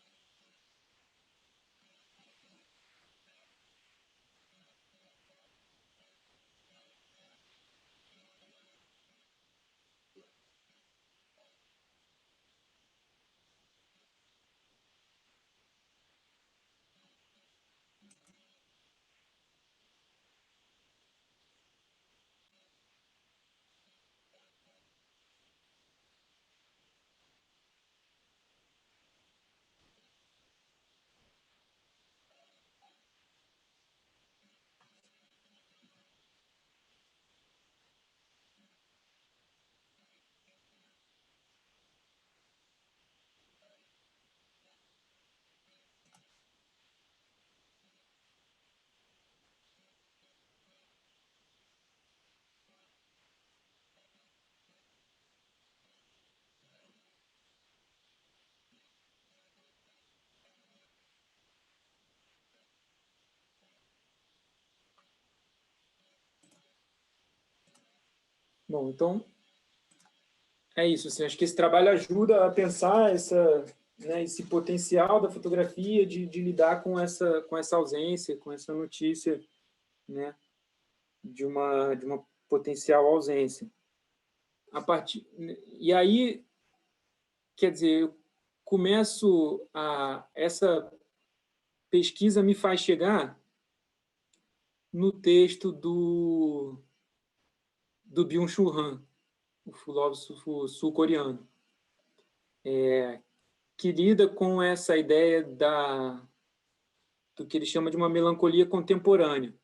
Bom, então, é isso. Assim, acho que esse trabalho ajuda a pensar né, esse potencial da fotografia de lidar com essa ausência, com essa notícia, né, de uma potencial ausência. E aí, quer dizer, eu começo essa pesquisa me faz chegar no texto do Byung-Chul Han, o filósofo sul-coreano, que lida com essa ideia do que ele chama de uma melancolia contemporânea.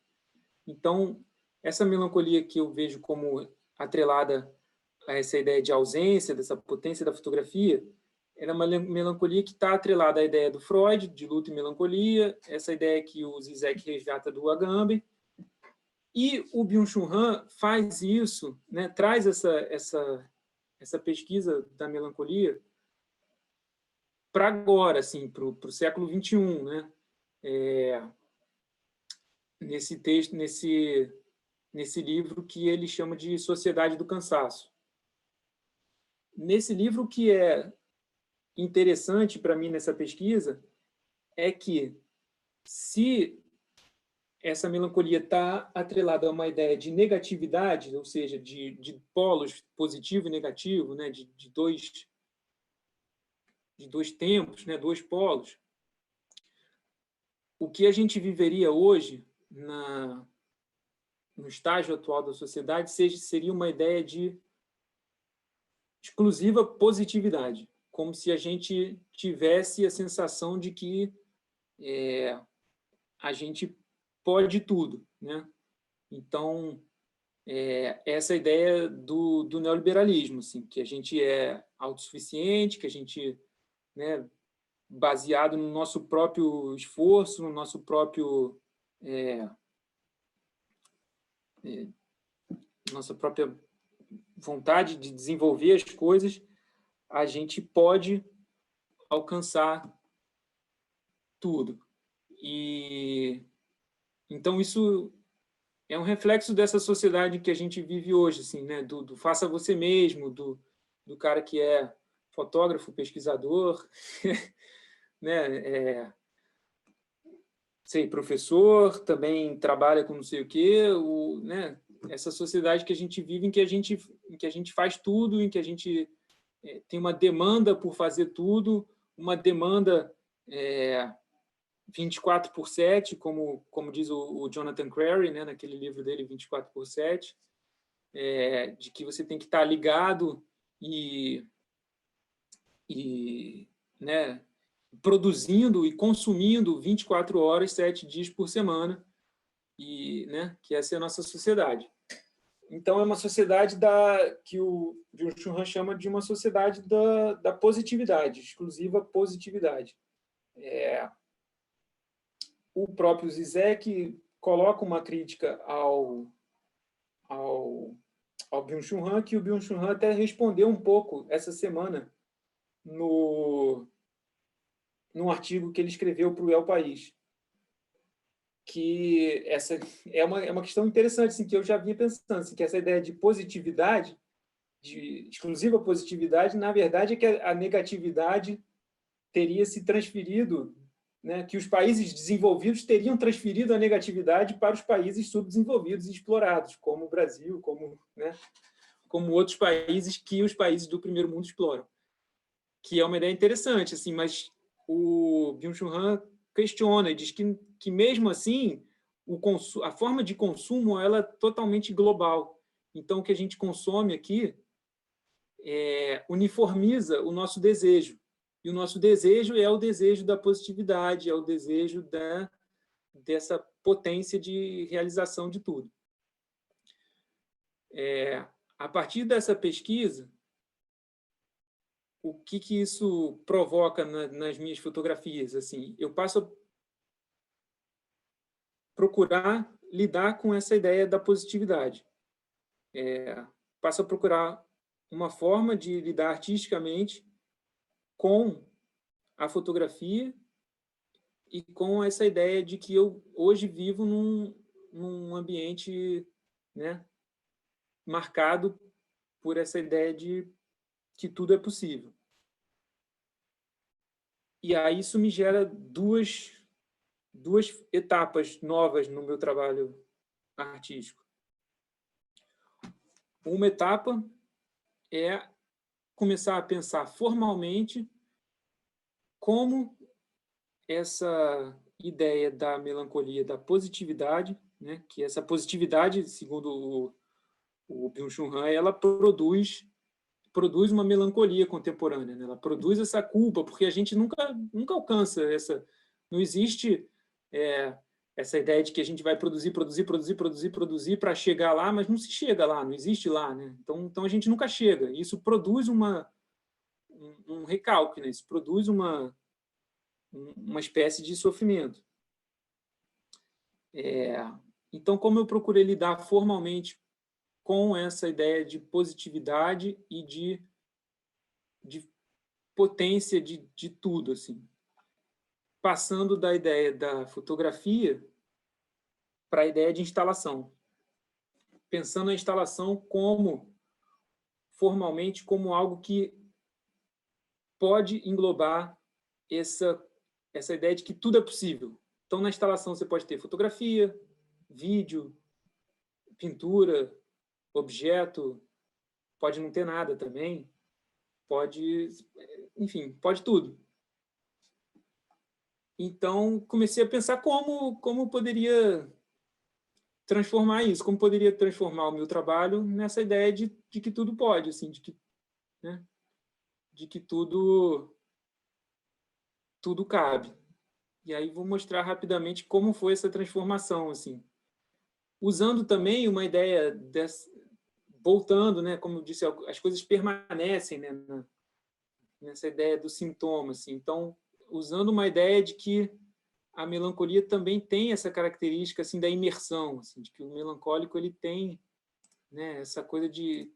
Então, essa melancolia que eu vejo como atrelada a essa ideia de ausência, dessa potência da fotografia, ela é uma melancolia que está atrelada à ideia do Freud, de luto e melancolia, essa ideia que o Zizek resgata do Agamben. E o Byung-Chul Han faz isso, né, traz essa pesquisa da melancolia para agora, assim, para o século XXI, né? Nesse texto, nesse livro que ele chama de Sociedade do Cansaço. Nesse livro, o que é interessante para mim nessa pesquisa é que, se essa melancolia está atrelada a uma ideia de negatividade, ou seja, de polos positivo e negativo, né, de dois tempos, né, dois polos, o que a gente viveria hoje no estágio atual da sociedade seria uma ideia de exclusiva positividade, como se a gente tivesse a sensação de que a gente pode tudo, né? Então, essa ideia do neoliberalismo, assim, que a gente é autossuficiente, que a gente, né, baseado no nosso próprio esforço, no nosso próprio nossa própria vontade de desenvolver as coisas, a gente pode alcançar tudo. E então isso é um reflexo dessa sociedade que a gente vive hoje, assim, né? Do faça você mesmo, do cara que é fotógrafo, pesquisador, né? Sei, professor, também trabalha com não sei o quê, né? Essa sociedade que a gente vive, em que a gente faz tudo, em que a gente tem uma demanda por fazer tudo, uma demanda 24/7, como diz o Jonathan Crary, né, naquele livro dele, 24/7, de que você tem que estar ligado né, produzindo e consumindo 24 horas, 7 dias por semana, né, que essa é a nossa sociedade. Então, é uma sociedade que o Byung-Chul Han chama de uma sociedade da positividade, exclusiva positividade. O próprio Zizek coloca uma crítica ao Byung-Chul Han, que o Byung-Chul Han até respondeu um pouco essa semana num artigo que ele escreveu para o El País, que essa é uma questão interessante, assim, que eu já vinha pensando, assim, que essa ideia de positividade, de exclusiva positividade, na verdade é que a negatividade teria se transferido, né, que os países desenvolvidos teriam transferido a negatividade para os países subdesenvolvidos e explorados, como o Brasil, como outros países que os países do primeiro mundo exploram. Que é uma ideia interessante, assim, mas o Byung-Chul Han questiona e diz que mesmo assim, a forma de consumo ela é totalmente global. Então, o que a gente consome aqui uniformiza o nosso desejo. E o nosso desejo é o desejo da positividade, é o desejo dessa potência de realização de tudo. A partir dessa pesquisa, o que isso provoca nas minhas fotografias? Assim, eu passo a procurar lidar com essa ideia da positividade. Passo a procurar uma forma de lidar artisticamente com a fotografia e com essa ideia de que eu hoje vivo num ambiente, né, marcado por essa ideia de que tudo é possível. E aí isso me gera duas etapas novas no meu trabalho artístico. Uma etapa é começar a pensar formalmente como essa ideia da melancolia, da positividade, né, que essa positividade, segundo o Byung-Chul Han, ela produz uma melancolia contemporânea, né? Ela produz essa culpa, porque a gente nunca alcança essa... Não existe essa ideia de que a gente vai produzir para chegar lá, mas não se chega lá, não existe lá, né? Então a gente nunca chega. Isso produz um recalque, né? Isso produz uma espécie de sofrimento. Então, como eu procurei lidar formalmente com essa ideia de positividade e de potência de tudo, assim, passando da ideia da fotografia para a ideia de instalação, pensando a instalação formalmente como algo que pode englobar essa ideia de que tudo é possível. Então, na instalação você pode ter fotografia, vídeo, pintura, objeto, pode não ter nada também, enfim, pode tudo. Então, comecei a pensar como poderia transformar isso, como poderia transformar o meu trabalho nessa ideia de que tudo pode, assim, de que tudo cabe. E aí vou mostrar rapidamente como foi essa transformação, assim, usando também uma ideia voltando, né, como eu disse, as coisas permanecem, né, nessa ideia do sintoma, assim. Então, usando uma ideia de que a melancolia também tem essa característica assim da imersão, assim, de que o melancólico ele tem, né, essa coisa de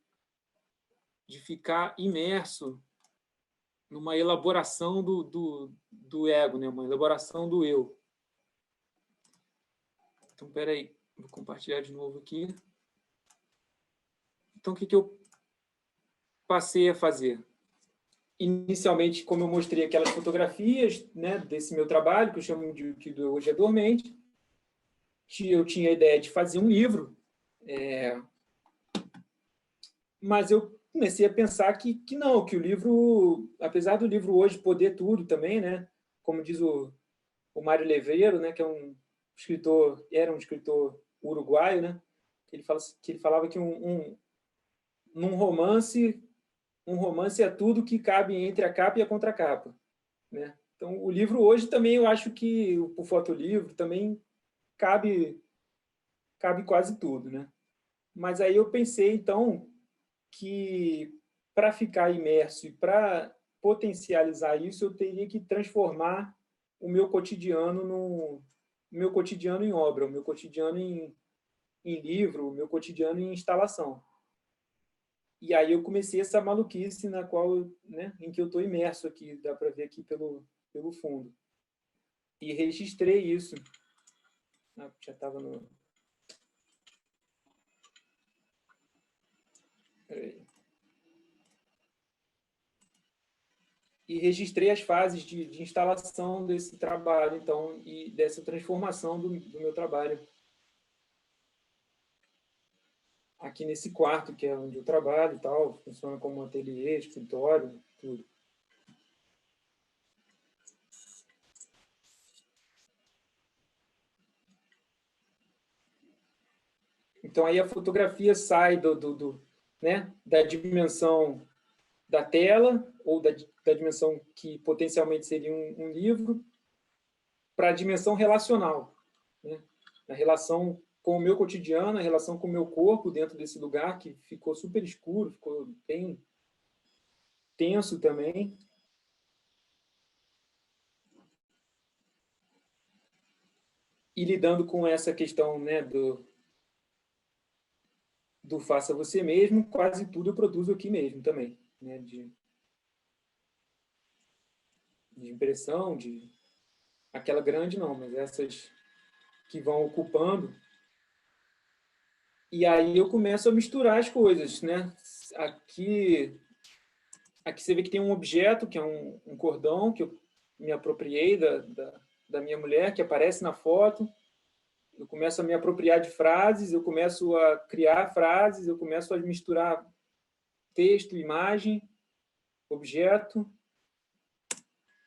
ficar imerso numa elaboração do ego, né, uma elaboração do eu. Então, espera aí, vou compartilhar de novo aqui. Então, o que eu passei a fazer? Inicialmente, como eu mostrei aquelas fotografias, né, desse meu trabalho, que eu chamo de que hoje é dormente, eu tinha a ideia de fazer um livro, mas eu comecei a pensar que não, que o livro, apesar do livro hoje poder tudo também, né, como diz o Mário Leveiro, né, que é era um escritor uruguaio, né, que ele falava que num romance, um romance é tudo que cabe entre a capa e a contracapa, né? Então, o livro hoje também, eu acho que o fotolivro também cabe quase tudo, né? Mas aí eu pensei, então, que para ficar imerso e para potencializar isso, eu teria que transformar o meu cotidiano em obra, o meu cotidiano em livro, o meu cotidiano em instalação. E aí eu comecei essa maluquice na qual, né, em que eu estou imerso aqui, dá para ver aqui pelo fundo. E registrei isso. Já estava no... Peraí. E registrei as fases de instalação desse trabalho, então, e dessa transformação do meu trabalho. Aqui nesse quarto, que é onde eu trabalho e tal, funciona como um ateliê, escritório, tudo. Então, aí a fotografia sai né, da dimensão da tela, ou da dimensão que potencialmente seria um livro, para a dimensão relacional, né? A relação com o meu cotidiano, a relação com o meu corpo dentro desse lugar que ficou super escuro, ficou bem tenso também. E lidando com essa questão, né, do faça você mesmo, quase tudo eu produzo aqui mesmo também, né, de impressão, aquela grande não, mas essas que vão ocupando. E aí eu começo a misturar as coisas, né? Aqui você vê que tem um objeto, que é um cordão, que eu me apropriei da minha mulher, que aparece na foto. Eu começo a me apropriar de frases, eu começo a criar frases, eu começo a misturar texto, imagem, objeto.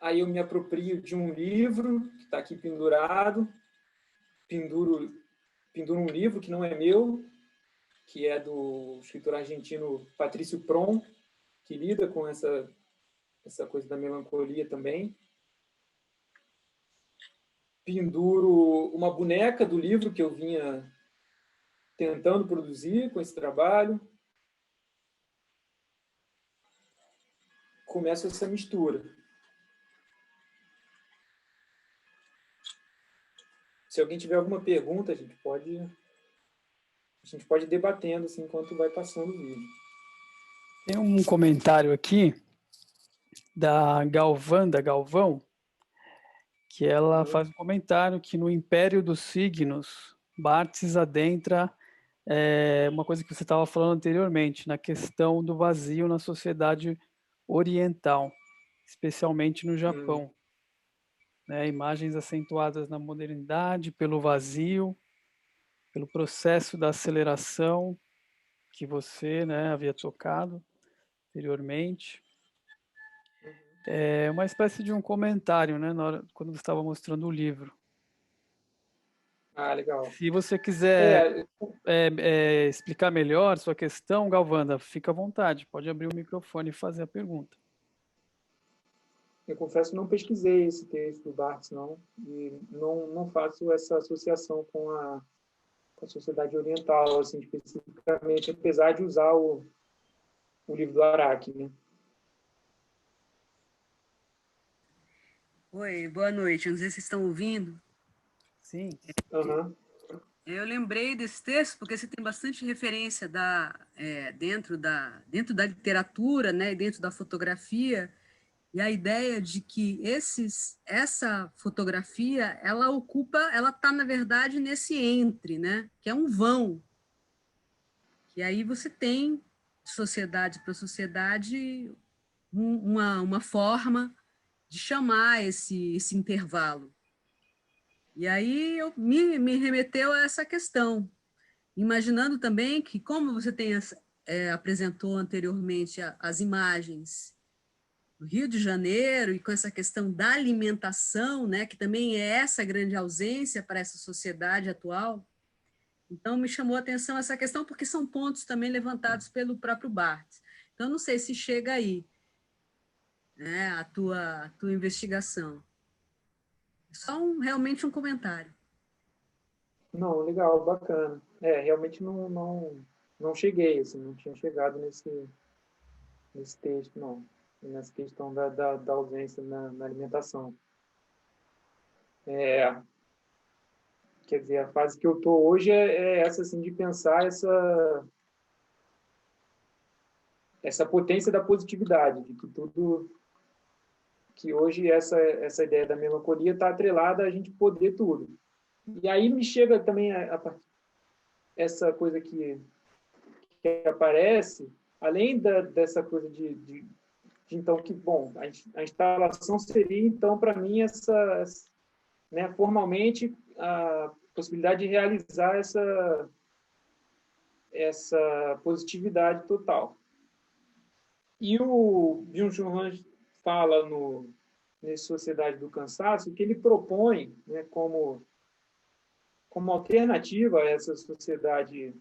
Aí eu me aproprio de um livro, que está aqui pendurado, penduro um livro que não é meu, que é do escritor argentino Patrício Prom, que lida com essa coisa da melancolia também. Penduro uma boneca do livro que eu vinha tentando produzir com esse trabalho. começa essa mistura. Se alguém tiver alguma pergunta, a gente pode ir debatendo assim, enquanto vai passando o vídeo. Tem um comentário aqui da Galvão, que ela faz um comentário que no Império dos Signos, Barthes adentra uma coisa que você estava falando anteriormente, na questão do vazio na sociedade oriental, especialmente no Japão. Né? Imagens acentuadas na modernidade, pelo vazio, pelo processo da aceleração que você, né, havia tocado anteriormente. É uma espécie de um comentário, né, quando você estava mostrando o livro. Ah, legal. Se você quiser explicar melhor sua questão, Galvanda, fica à vontade, pode abrir o microfone e fazer a pergunta. Eu confesso que não pesquisei esse texto do Barthes, não, e não faço essa associação com a sociedade oriental, assim, especificamente, apesar de usar o livro do Araki, né? Oi, boa noite. Não sei se vocês estão ouvindo. Sim. Uhum. Eu lembrei desse texto porque você tem bastante referência dentro da literatura, né, e dentro da fotografia, e a ideia de que essa fotografia, ela está, na verdade, nesse entre, né, que é um vão. E aí você tem, de sociedade para sociedade, uma forma de chamar esse intervalo. E aí me remeteu a essa questão, imaginando também que, como você apresentou anteriormente as imagens do Rio de Janeiro, e com essa questão da alimentação, né, que também é essa grande ausência para essa sociedade atual, então me chamou a atenção essa questão, porque são pontos também levantados pelo próprio Barthes. Então, não sei se chega aí, né, a tua investigação. Só realmente um comentário. Não, legal, bacana. Realmente não cheguei, assim, não tinha chegado nesse texto, não. Nessa questão da ausência na alimentação. Quer dizer, a fase que eu estou hoje é essa, assim, de pensar essa potência da positividade, de que tudo... que hoje essa ideia da melancolia está atrelada a gente poder tudo. E aí me chega também essa coisa que aparece, além dessa coisa de então, que, bom, a instalação seria, então, para mim, né, formalmente, a possibilidade de realizar essa positividade total. E o Byung-Chul Han fala nesse Sociedade do Cansaço que ele propõe, né, como alternativa a essa sociedade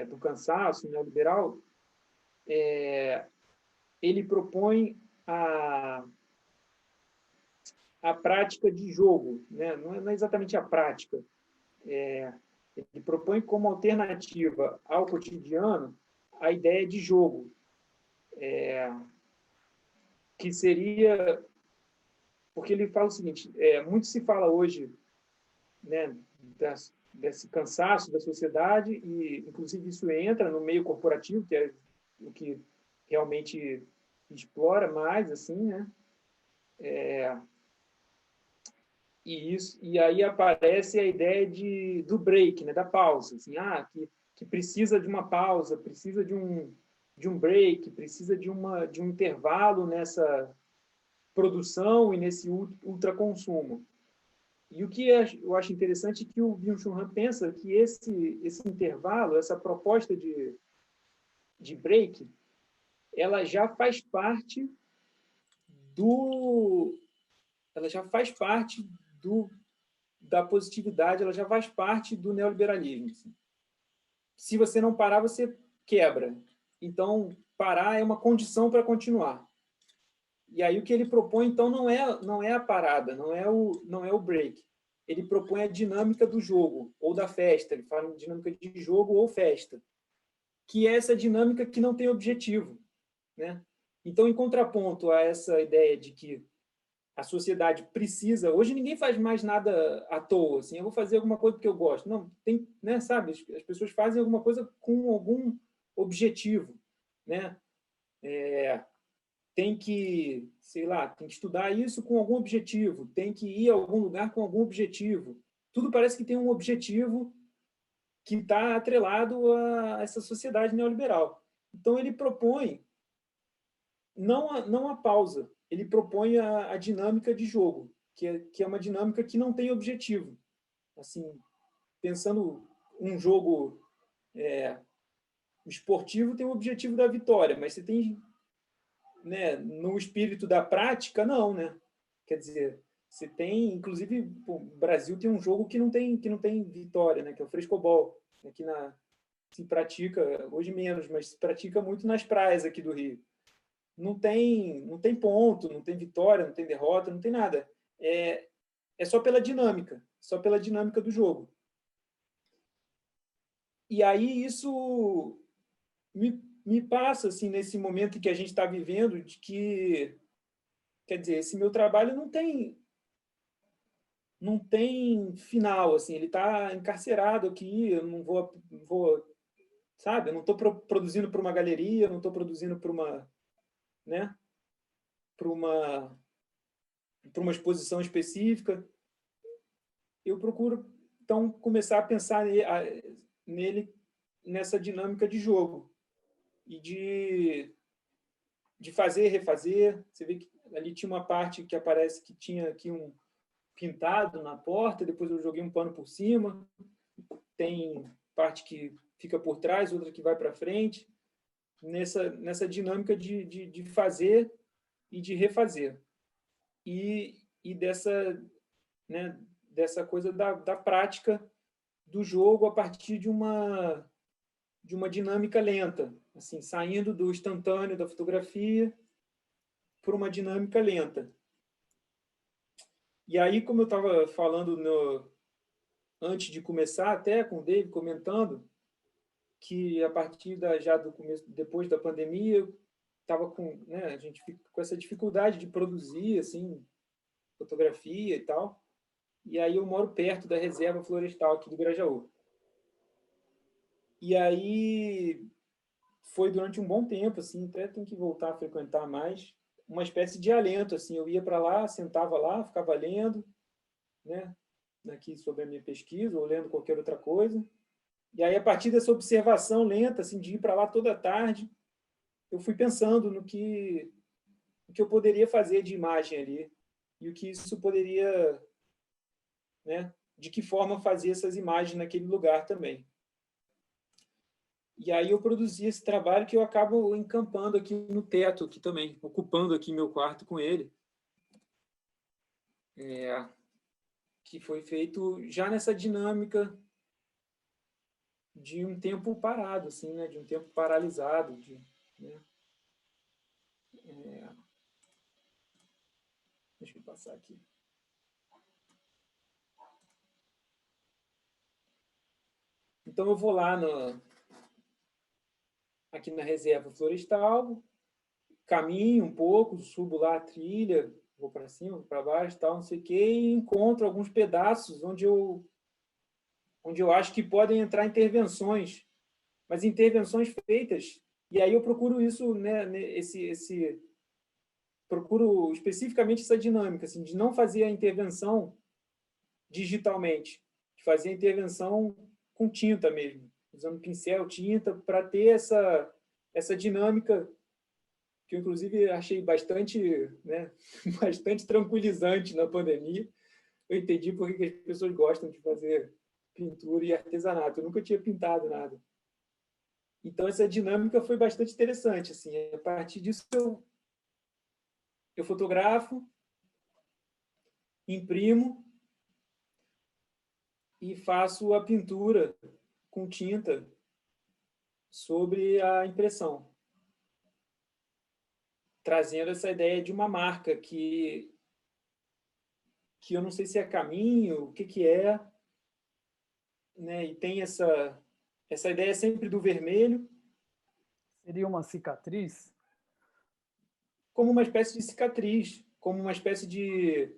do cansaço neoliberal, ele propõe a prática de jogo, né? Não é exatamente a prática. Ele propõe como alternativa ao cotidiano a ideia de jogo, que seria... Porque ele fala o seguinte, muito se fala hoje, né, desse cansaço da sociedade, e, inclusive, isso entra no meio corporativo, que é o que realmente explora mais, assim, né? E aí aparece a ideia do break, né, da pausa, assim, que precisa de uma pausa, precisa de um break, precisa de um intervalo nessa produção e nesse ultraconsumo. E o que eu acho interessante é que o Byung-Chul Han pensa que esse intervalo, essa proposta de break, ela já faz parte da positividade, ela já faz parte do neoliberalismo. Assim. Se você não parar, você quebra. Então, parar é uma condição para continuar. E aí o que ele propõe, então, não é a parada, não é o break. Ele propõe a dinâmica do jogo, ou da festa. Ele fala em dinâmica de jogo ou festa, que é essa dinâmica que não tem objetivo, né? Então, em contraponto a essa ideia de que a sociedade precisa... Hoje ninguém faz mais nada à toa, assim, eu vou fazer alguma coisa porque eu gosto. Não, tem, né, sabe? As pessoas fazem alguma coisa com algum objetivo, né? Tem que, sei lá, tem que estudar isso com algum objetivo, tem que ir a algum lugar com algum objetivo. Tudo parece que tem um objetivo que está atrelado a essa sociedade neoliberal. Então, ele propõe não a pausa, ele propõe a dinâmica de jogo, que é uma dinâmica que não tem objetivo. Assim, pensando um jogo esportivo, tem o objetivo da vitória, mas você tem, né, no espírito da prática, não, né? Quer dizer, você tem, inclusive, o Brasil tem um jogo que não tem vitória, né, que é o frescobol, aqui se pratica, hoje menos, mas se pratica muito nas praias aqui do Rio. Não tem ponto, não tem vitória, não tem derrota, não tem nada. É só pela dinâmica do jogo. E aí isso me passa, assim, nesse momento que a gente está vivendo, de que, quer dizer, esse meu trabalho não tem final, assim, ele está encarcerado aqui, eu não vou, sabe, eu não estou produzindo para uma galeria, eu não estou produzindo para uma, né, para uma exposição específica. Eu procuro, então, começar a pensar nele nessa dinâmica de jogo e de fazer, refazer. Você vê que ali tinha uma parte que aparece que tinha aqui um pintado na porta, depois eu joguei um pano por cima, tem parte que fica por trás, outra que vai para frente, nessa dinâmica de fazer e de refazer. E né, dessa coisa da prática do jogo a partir de uma dinâmica lenta, assim, saindo do instantâneo da fotografia para uma dinâmica lenta. E aí, como eu estava falando antes de começar, até com o David comentando, que a partir já do começo, depois da pandemia, eu estava com, né, a gente fica com essa dificuldade de produzir assim fotografia e tal. E aí eu moro perto da reserva florestal aqui do Grajaú. E aí foi durante um bom tempo, assim, até tenho que voltar a frequentar mais, uma espécie de alento, assim, eu ia para lá, sentava lá, ficava lendo, né, aqui sobre a minha pesquisa, ou lendo qualquer outra coisa. E aí, a partir dessa observação lenta, assim, de ir para lá toda tarde, eu fui pensando no que eu poderia fazer de imagem ali, e o que isso poderia, né, de que forma fazer essas imagens naquele lugar também. E aí eu produzi esse trabalho que eu acabo encampando aqui no teto, aqui também, ocupando aqui meu quarto com ele. Que foi feito já nessa dinâmica de um tempo parado, assim, né? De um tempo paralisado. Né? Deixa eu passar aqui. Então eu vou lá aqui na reserva florestal, caminho um pouco, subo lá a trilha, vou para cima, vou para baixo, tal, não sei o quê, e encontro alguns pedaços onde eu acho que podem entrar intervenções, mas intervenções feitas. E aí eu procuro isso, né, procuro especificamente essa dinâmica, assim, de não fazer a intervenção digitalmente, de fazer a intervenção com tinta mesmo, usando pincel, tinta, para ter essa dinâmica que eu, inclusive, achei bastante, né, bastante tranquilizante na pandemia. Eu entendi por que as pessoas gostam de fazer pintura e artesanato. Eu nunca tinha pintado nada. Então, essa dinâmica foi bastante interessante. Assim, a partir disso, eu fotografo, imprimo e faço a pintura com tinta sobre a impressão, trazendo essa ideia de uma marca que eu não sei se é caminho, o que é, né? E tem essa ideia sempre do vermelho. Seria uma cicatriz? como uma espécie de cicatriz, como uma espécie de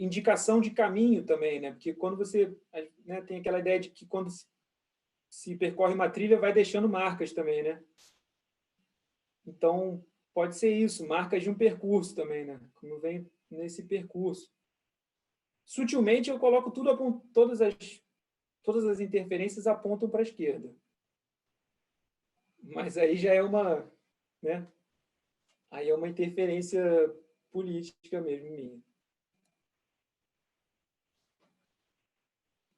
indicação de caminho também, né? Porque quando você, né, tem aquela ideia de que quando se percorre uma trilha, vai deixando marcas também, né? Então, pode ser isso, marcas de um percurso também, né? Como vem nesse percurso. Sutilmente, eu coloco tudo, todas as interferências apontam para a esquerda. Mas aí já é uma, né? Aí é uma interferência política mesmo minha.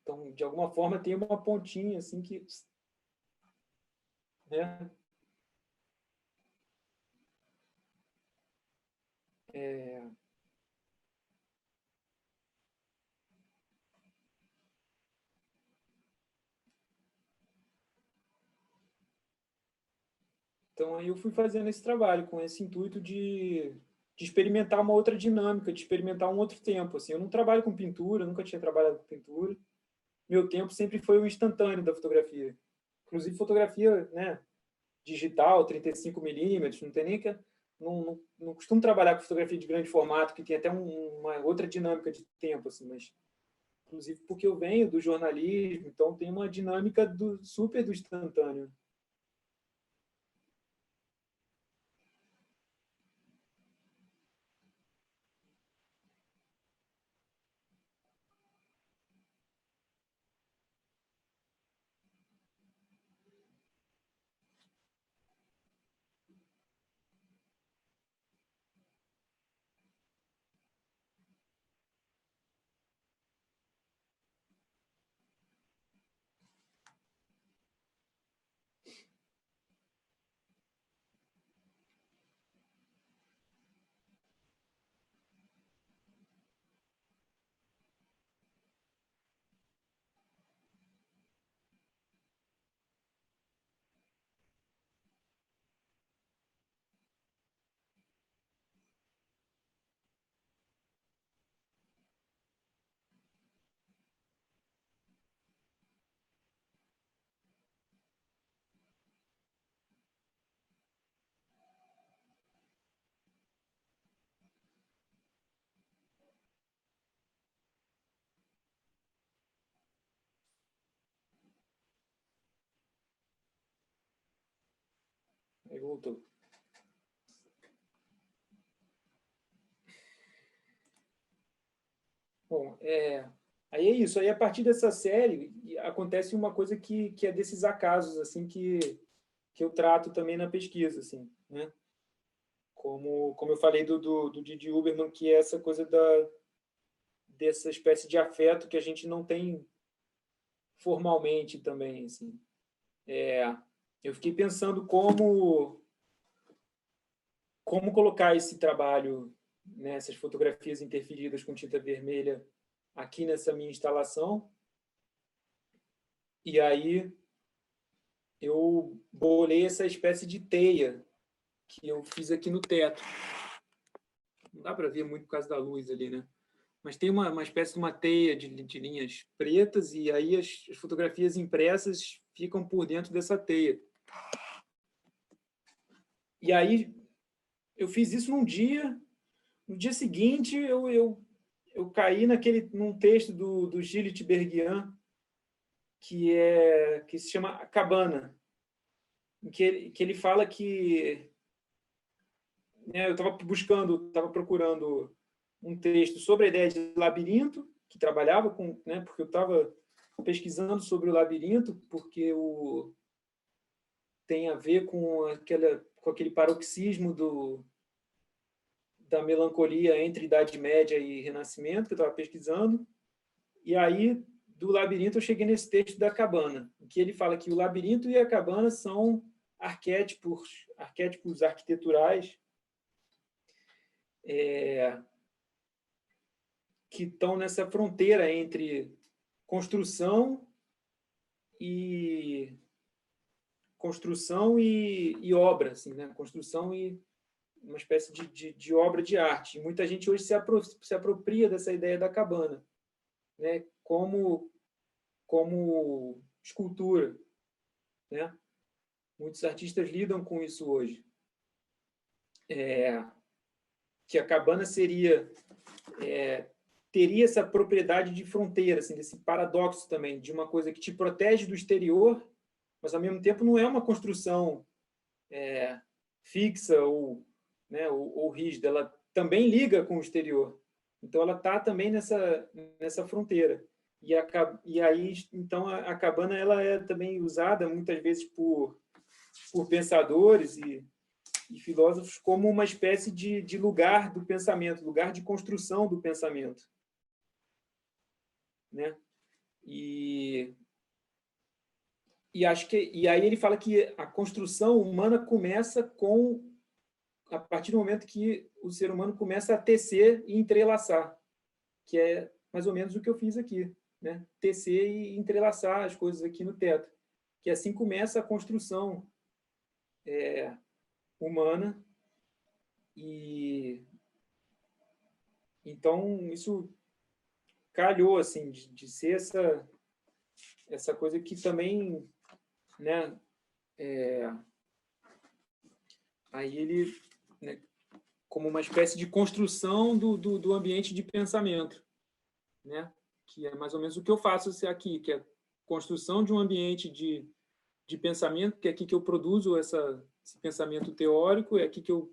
Então, de alguma forma, tem uma pontinha assim que, né? Então, aí eu fui fazendo esse trabalho com esse intuito de experimentar uma outra dinâmica, de experimentar um outro tempo. Assim, eu não trabalho com pintura, nunca tinha trabalhado com pintura. Meu tempo sempre foi o instantâneo da fotografia. Inclusive fotografia, né, digital, 35 mm, não tem nem que... Não costumo trabalhar com fotografia de grande formato, que tem até uma outra dinâmica de tempo, assim, mas inclusive porque eu venho do jornalismo, então tem uma dinâmica super do instantâneo. Aí voltou. Bom, aí é isso. Aí, a partir dessa série, acontece uma coisa que é desses acasos, assim, que eu trato também na pesquisa, assim, né? Como eu falei do Didi Uberman, que é essa coisa dessa espécie de afeto que a gente não tem formalmente também, assim. Eu fiquei pensando como colocar esse trabalho, né, essas fotografias interferidas com tinta vermelha aqui nessa minha instalação. E aí eu bolei essa espécie de teia que eu fiz aqui no teto. Não dá para ver muito por causa da luz ali, né? Mas tem uma espécie de uma teia de linhas pretas, e aí as fotografias impressas ficam por dentro dessa teia. E aí eu fiz isso num dia. No dia seguinte, eu caí num texto do Gilles Tiberghien, que se chama A Cabana, em que ele fala que, né, eu estava procurando um texto sobre a ideia de labirinto, que trabalhava com, né, porque eu estava pesquisando sobre o labirinto, porque tem a ver com aquele paroxismo da melancolia entre Idade Média e Renascimento, que eu estava pesquisando. E aí, do labirinto, eu cheguei nesse texto da cabana, em que ele fala que o labirinto e a cabana são arquétipos arquiteturais que estão nessa fronteira entre construção e obra, assim, né? Construção e uma espécie de obra de arte. E muita gente hoje se apropria dessa ideia da cabana, né? Como escultura, né? Muitos artistas lidam com isso hoje. que a cabana teria essa propriedade de fronteira, assim, desse paradoxo também, de uma coisa que te protege do exterior, mas, ao mesmo tempo, não é uma construção fixa ou, né, ou rígida, ela também liga com o exterior. Então, ela está também nessa fronteira. E aí, então, a cabana ela é também usada, muitas vezes, por pensadores e filósofos como uma espécie de lugar do pensamento, lugar de construção do pensamento. Né? E aí ele fala que a construção humana começa a partir do momento que o ser humano começa a tecer e entrelaçar, que é mais ou menos o que eu fiz aqui, né? Tecer e entrelaçar as coisas aqui no teto, que assim começa a construção humana. E então isso calhou assim de ser essa coisa que também, né, aí ele, né, como uma espécie de construção do ambiente de pensamento, né, que é mais ou menos o que eu faço aqui, que é a construção de um ambiente de pensamento, que é aqui que eu produzo esse pensamento teórico, é aqui que eu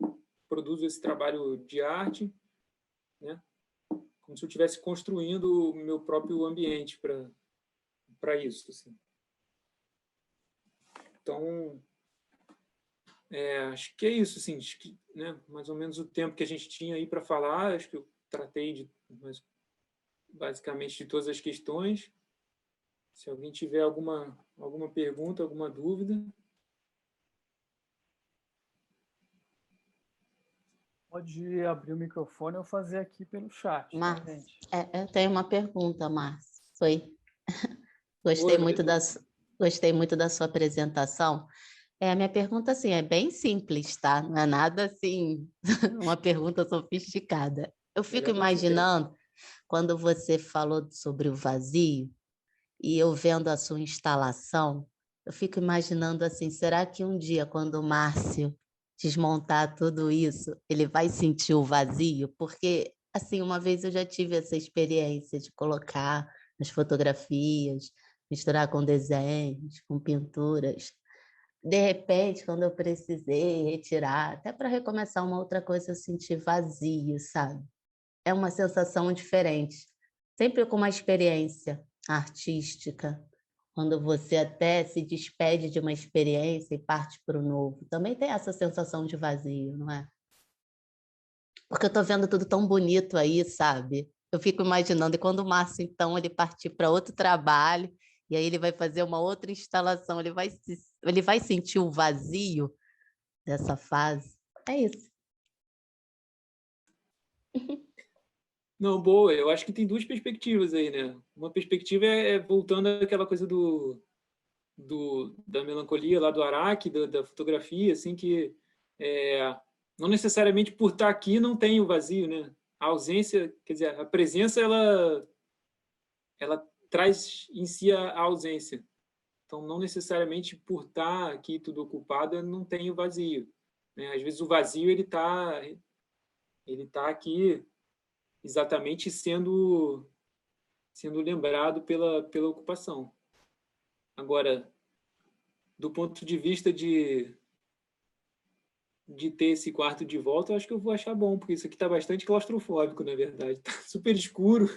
produzo esse trabalho de arte, né, como se eu estivesse construindo o meu próprio ambiente para isso, assim. Então, acho que é isso, assim, acho que, né, mais ou menos o tempo que a gente tinha aí para falar, acho que eu tratei basicamente de todas as questões. Se alguém tiver alguma pergunta, alguma dúvida. Pode abrir o microfone ou fazer aqui pelo chat. Márcio, tá, gente? Eu tenho uma pergunta, Márcio. Gostei Oi, muito da sua apresentação. A minha pergunta, assim, é bem simples, tá? Não é nada, assim, uma pergunta sofisticada. Eu fico imaginando, quando você falou sobre o vazio, e eu vendo a sua instalação, eu fico imaginando, assim, será que um dia, quando o Márcio desmontar tudo isso, ele vai sentir o vazio? Porque, assim, uma vez eu já tive essa experiência de colocar nas fotografias, misturar com desenhos, com pinturas. De repente, quando eu precisei retirar, até para recomeçar uma outra coisa, eu senti vazio, sabe? É uma sensação diferente. Sempre com uma experiência artística, quando você até se despede de uma experiência e parte para o novo. Também tem essa sensação de vazio, não é? Porque eu estou vendo tudo tão bonito aí, sabe? Eu fico imaginando, e quando o Márcio, então, ele partir para outro trabalho, e aí ele vai fazer uma outra instalação, ele vai sentir o vazio dessa fase. É isso. Não, boa. Eu acho que tem duas perspectivas aí, né? Uma perspectiva voltando àquela coisa da melancolia lá do Araque, da fotografia, assim, que não necessariamente por estar aqui não tem o vazio, né? A ausência, quer dizer, a presença, ela traz em si a ausência. Então, não necessariamente por estar aqui tudo ocupado não tem o vazio, né? Às vezes o vazio ele tá aqui exatamente sendo lembrado pela ocupação. Agora, do ponto de vista de ter esse quarto de volta, eu acho que eu vou achar bom, porque isso aqui está bastante claustrofóbico, na verdade. Está super escuro.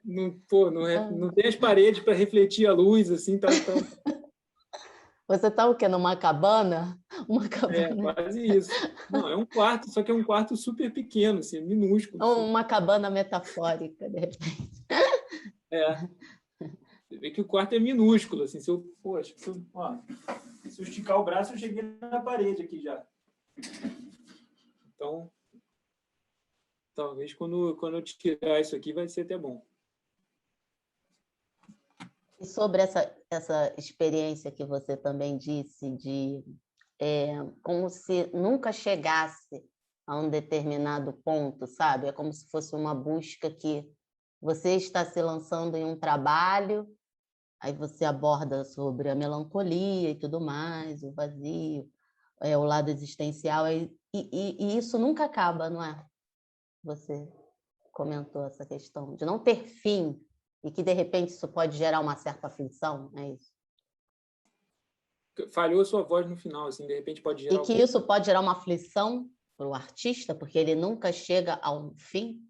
Não tem as paredes para refletir a luz, assim, tá. Você está o quê? Numa cabana? Uma cabana. Quase isso. Não, é um quarto, só que é um quarto super pequeno, assim, minúsculo. Uma cabana metafórica, de repente. Você vê que o quarto é minúsculo, assim. Se eu esticar o braço, eu cheguei na parede aqui já. Então, talvez quando eu tirar isso aqui vai ser até bom. E sobre essa experiência que você também disse de como se nunca chegasse a um determinado ponto, sabe? É como se fosse uma busca que você está se lançando em um trabalho, aí você aborda sobre a melancolia e tudo mais, o vazio. o lado existencial, e isso nunca acaba, não é? Você comentou essa questão de não ter fim, e que, de repente, isso pode gerar uma certa aflição, é isso? Falhou a sua voz no final, assim, de repente pode gerar E que isso pode gerar uma aflição para o artista, porque ele nunca chega ao fim?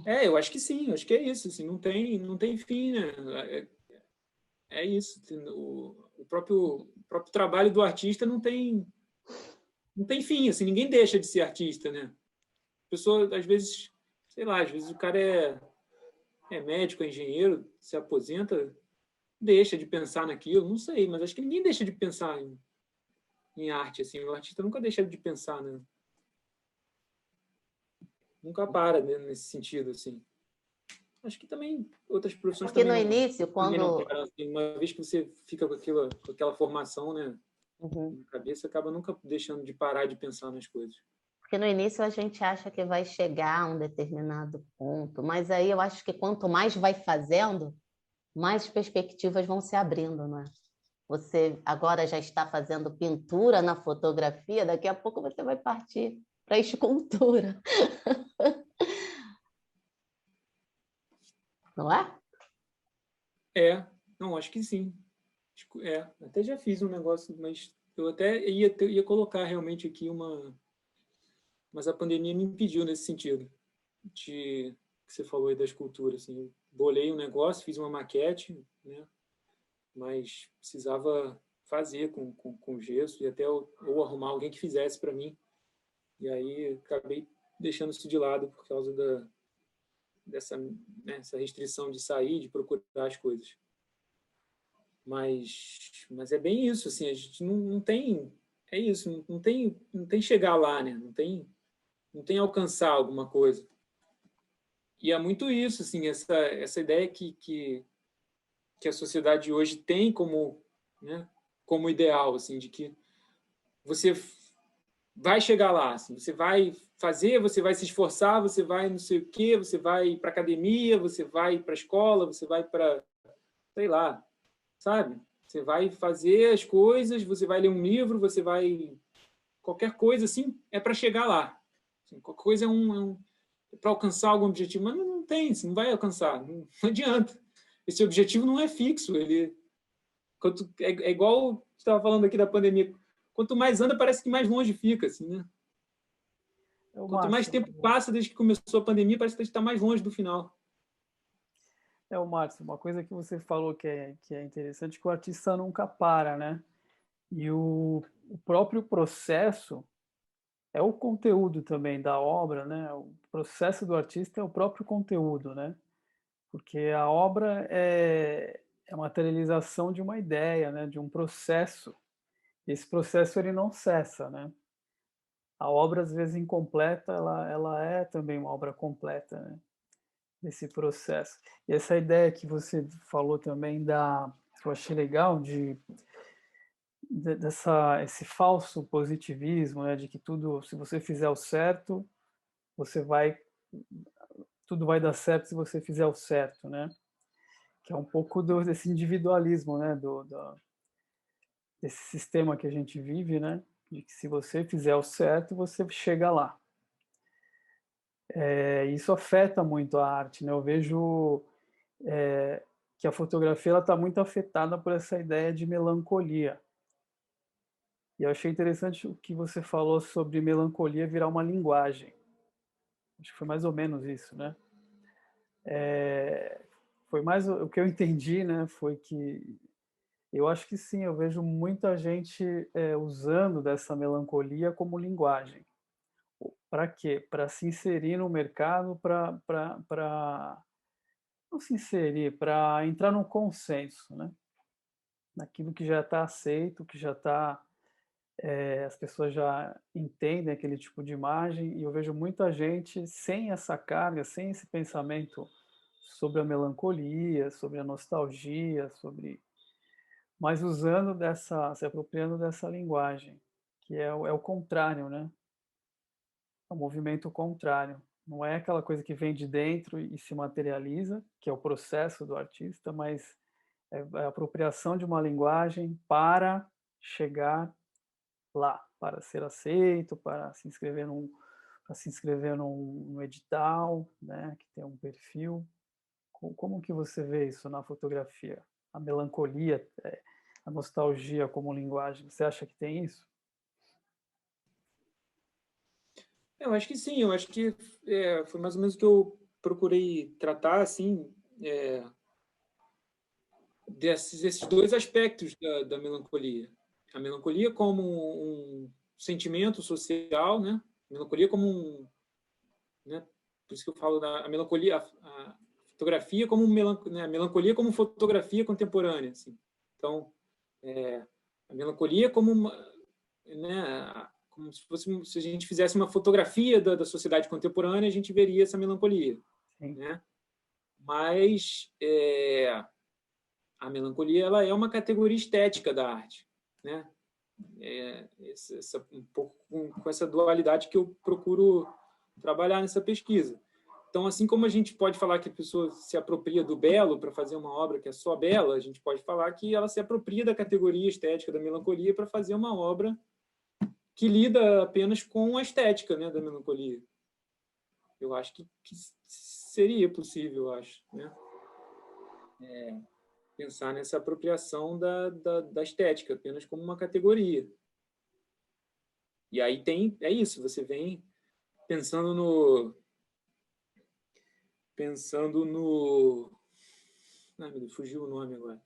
Eu acho que sim, acho que é isso, assim, não tem fim, né? É isso, o próprio trabalho do artista não tem fim, assim, ninguém deixa de ser artista, né? A pessoa, às vezes, sei lá, às vezes o cara é médico, é engenheiro, se aposenta, deixa de pensar naquilo, não sei, mas acho que ninguém deixa de pensar em arte, assim, o artista nunca deixa de pensar, né? Nunca para, né, nesse sentido, assim. Acho que também outras profissões Porque também no não, início, também não quando... param, assim, uma vez que você fica com aquela formação, né, Uhum. na cabeça, acaba nunca deixando de parar de pensar nas coisas. Porque no início a gente acha que vai chegar a um determinado ponto, mas aí eu acho que quanto mais vai fazendo, mais perspectivas vão se abrindo, não é? Você agora já está fazendo pintura na fotografia, daqui a pouco você vai partir para a escultura. Não é? Não, acho que sim. Até já fiz um negócio, mas eu até ia colocar realmente aqui mas a pandemia me impediu nesse sentido, de que você falou aí da escultura, assim, eu bolei um negócio, fiz uma maquete, né, mas precisava fazer com gesso e até ou arrumar alguém que fizesse para mim, e aí acabei deixando isso de lado por causa dessa, né, essa restrição de sair, de procurar as coisas. Mas é bem isso, assim, a gente não tem, é isso, não tem chegar lá, né? Não tem alcançar alguma coisa. E é muito isso, assim, essa ideia que a sociedade hoje tem como, né, como ideal, assim, de que você vai chegar lá, assim, você vai fazer, você vai se esforçar, você vai não sei o quê, você vai para academia, você vai para a escola, você vai para, sei lá, sabe? Você vai fazer as coisas, você vai ler um livro, você vai qualquer coisa assim é para chegar lá. Assim, qualquer coisa para alcançar algum objetivo, mas não tem, você não vai alcançar, não adianta. Esse objetivo não é fixo, é igual você estava falando aqui da pandemia. Quanto mais anda, parece que mais longe fica, assim, né? Quanto mais Márcio, tempo passa desde que começou a pandemia, parece que a gente está mais longe do final. Márcio, uma coisa que você falou que é interessante, que o artista nunca para, né? E o próprio processo é o conteúdo também da obra, né? O processo do artista é o próprio conteúdo, né? Porque a obra é a materialização de uma ideia, né? De um processo. E esse processo ele não cessa, né? A obra às vezes incompleta, ela é também uma obra completa, né? Desse processo. E essa ideia que você falou também que eu achei legal esse falso positivismo, né? De que tudo, se você fizer o certo, você vai tudo vai dar certo se você fizer o certo, né? Que é um pouco desse individualismo, né? Desse sistema que a gente vive, né? De que se você fizer o certo, você chega lá. Isso afeta muito a arte, né? Eu vejo que a fotografia ela está muito afetada por essa ideia de melancolia. E eu achei interessante o que você falou sobre melancolia virar uma linguagem. Acho que foi mais ou menos isso, né? Foi mais o que eu entendi, né? Foi que eu acho que sim, eu vejo muita gente usando dessa melancolia como linguagem. Para quê? Para se inserir no mercado, para não se inserir, para entrar num consenso, né? Naquilo que já está aceito, que já está as pessoas já entendem aquele tipo de imagem, e eu vejo muita gente sem essa carga, sem esse pensamento sobre a melancolia, sobre a nostalgia, mas usando se apropriando dessa linguagem, que é o contrário, né? É o movimento contrário. Não é aquela coisa que vem de dentro e se materializa, que é o processo do artista, mas é a apropriação de uma linguagem para chegar lá, para ser aceito, para se inscrever num edital, né, que tem um perfil. Como que você vê isso na fotografia? A melancolia, a nostalgia como linguagem, você acha que tem isso? Eu acho que sim, eu acho que foi mais ou menos o que eu procurei tratar, assim, desses dois aspectos da melancolia. A melancolia como um sentimento social, né? A melancolia como né? Por isso que eu falo da a melancolia, a fotografia como né? A melancolia como fotografia contemporânea, assim. Então, a melancolia como né? Como se a gente fizesse uma fotografia da sociedade contemporânea, a gente veria essa melancolia, Sim. né? Mas a melancolia ela é uma categoria estética da arte, né? Um pouco com essa dualidade que eu procuro trabalhar nessa pesquisa. Então, assim como a gente pode falar que a pessoa se apropria do belo para fazer uma obra que é só bela, a gente pode falar que ela se apropria da categoria estética da melancolia para fazer uma obra que lida apenas com a estética, né, da melancolia. Eu acho que seria possível, eu acho, né? Pensar nessa apropriação da estética apenas como uma categoria. E aí é isso, você vem pensando no ai, meu Deus, fugiu o nome agora.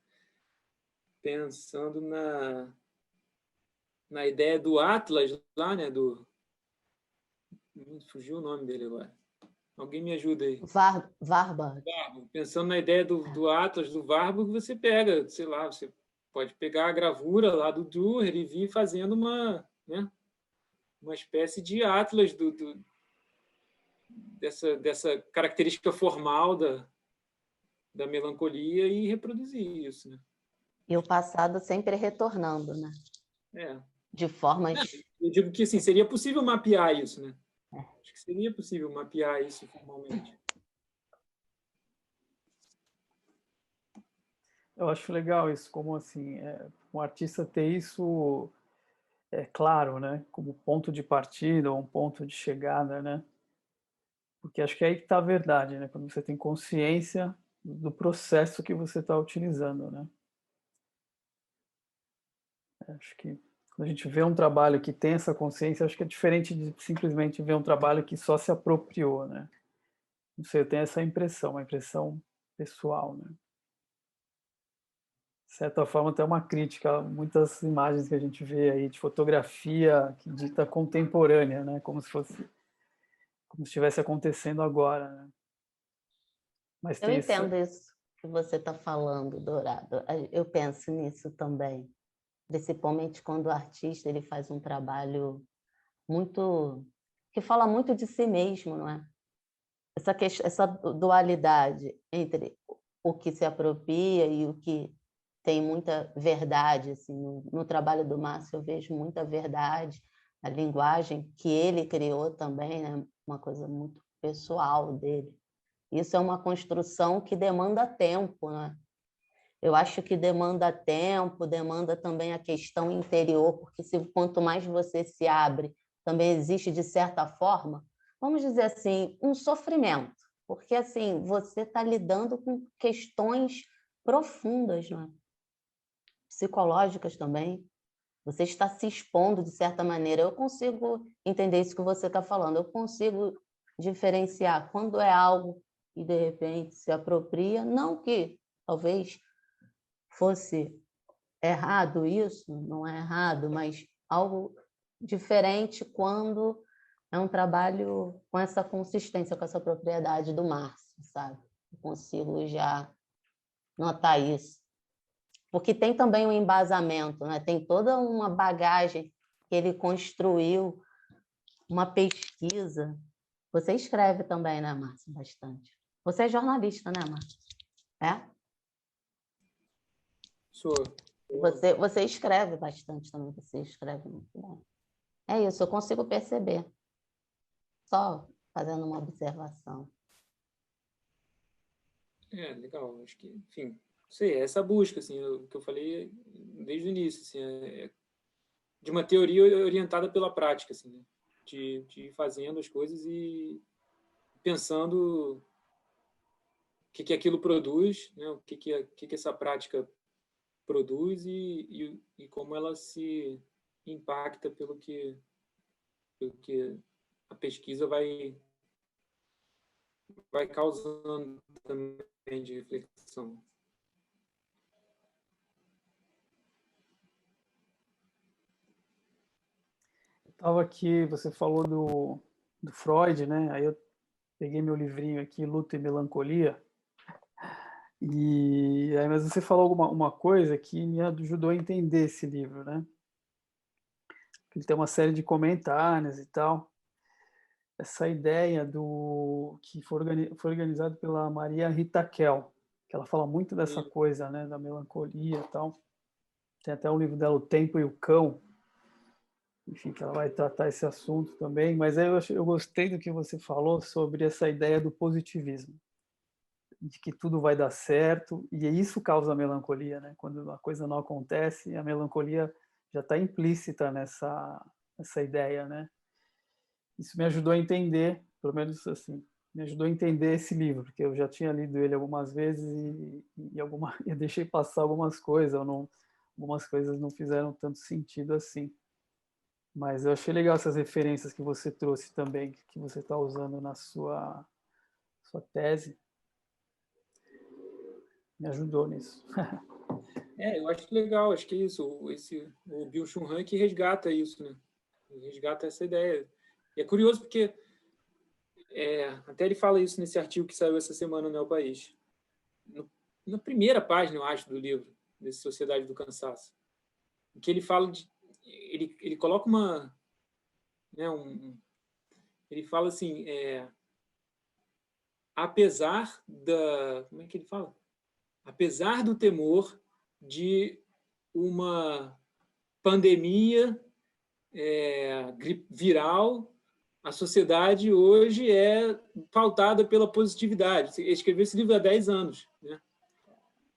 Pensando na ideia do Atlas lá, né, fugiu o nome dele agora. Alguém me ajuda aí. Varba. Pensando na ideia do Atlas, do Warburg, você pega, sei lá, você pode pegar a gravura lá do Dürer e vir fazendo né, uma espécie de Atlas dessa característica formal da melancolia e reproduzir isso, né? E o passado sempre retornando, né? É. De formas... Eu digo que assim, seria possível mapear isso, né? Acho que seria possível mapear isso formalmente. Eu acho legal isso, como assim, um artista ter isso claro, né, como ponto de partida ou um ponto de chegada, né? Porque acho que é aí que está a verdade, né? Quando você tem consciência do processo que você está utilizando, né? Acho que quando a gente vê um trabalho que tem essa consciência, acho que é diferente de simplesmente ver um trabalho que só se apropriou, né? Não sei, eu tenho essa impressão, uma impressão pessoal, né? De certa forma, até uma crítica a muitas imagens que a gente vê aí de fotografia que dita contemporânea, né? Como se estivesse acontecendo agora, né? Mas Eu tem esse... entendo isso que você está falando, Dourado. Eu penso nisso também, principalmente quando o artista ele faz um trabalho muito que fala muito de si mesmo, não é? Essa dualidade entre o que se apropria e o que tem muita verdade, assim, no trabalho do Márcio eu vejo muita verdade, a linguagem que ele criou também, né? Uma coisa muito pessoal dele. Isso é uma construção que demanda tempo, né? Eu acho que demanda tempo, demanda também a questão interior, porque quanto mais você se abre, também existe, de certa forma, vamos dizer assim, um sofrimento, porque assim, você está lidando com questões profundas, não é? Psicológicas também. Você está se expondo de certa maneira. Eu consigo entender isso que você está falando, eu consigo diferenciar quando é algo e de repente se apropria, não que talvez fosse errado isso, não é errado, mas algo diferente quando é um trabalho com essa consistência, com essa propriedade do Márcio, sabe? Eu consigo já notar isso. Porque tem também um embasamento, né? Tem toda uma bagagem que ele construiu, uma pesquisa. Você escreve também, né, Márcio? Bastante. Você é jornalista, né, Márcio? É? Sou. Você escreve bastante também, você escreve muito bem. É isso, eu consigo perceber. Só fazendo uma observação. Legal. Acho que, enfim, não sei, essa busca, assim, o que eu falei desde o início, assim, de uma teoria orientada pela prática, assim, né? De ir fazendo as coisas e pensando o que aquilo produz, né? O que essa prática produz e como ela se impacta pelo que a pesquisa vai causando também de reflexão. Estava aqui, você falou do Freud, né? Aí eu peguei meu livrinho aqui, Luta e Melancolia, e aí, mas você falou uma coisa que me ajudou a entender esse livro, né? Ele tem uma série de comentários e tal. Essa ideia que foi organizado pela Maria Rita Kell, que ela fala muito dessa coisa, né, da melancolia e tal. Tem até um livro dela, O Tempo e o Cão, enfim, que ela vai tratar esse assunto também. Mas aí eu gostei do que você falou sobre essa ideia do positivismo, de que tudo vai dar certo, e isso causa melancolia, né? Quando a coisa não acontece, a melancolia já está implícita nessa ideia, né? Isso me ajudou a entender, pelo menos assim, me ajudou a entender esse livro, porque eu já tinha lido ele algumas vezes eu deixei passar algumas coisas, algumas coisas não fizeram tanto sentido assim. Mas eu achei legal essas referências que você trouxe também, que você está usando na sua tese. Me ajudou nisso. Eu acho legal, acho que é isso. O Byung-Chul Han que resgata isso, né? Resgata essa ideia. E é curioso porque até ele fala isso nesse artigo que saiu essa semana no El País. Na primeira página, eu acho, do livro, desse Sociedade do Cansaço, em que ele fala ele coloca uma... Né, ele fala assim, apesar da... Como é que ele fala? Apesar do temor de uma pandemia viral, a sociedade hoje é pautada pela positividade. Ele escreveu esse livro há 10 anos, né?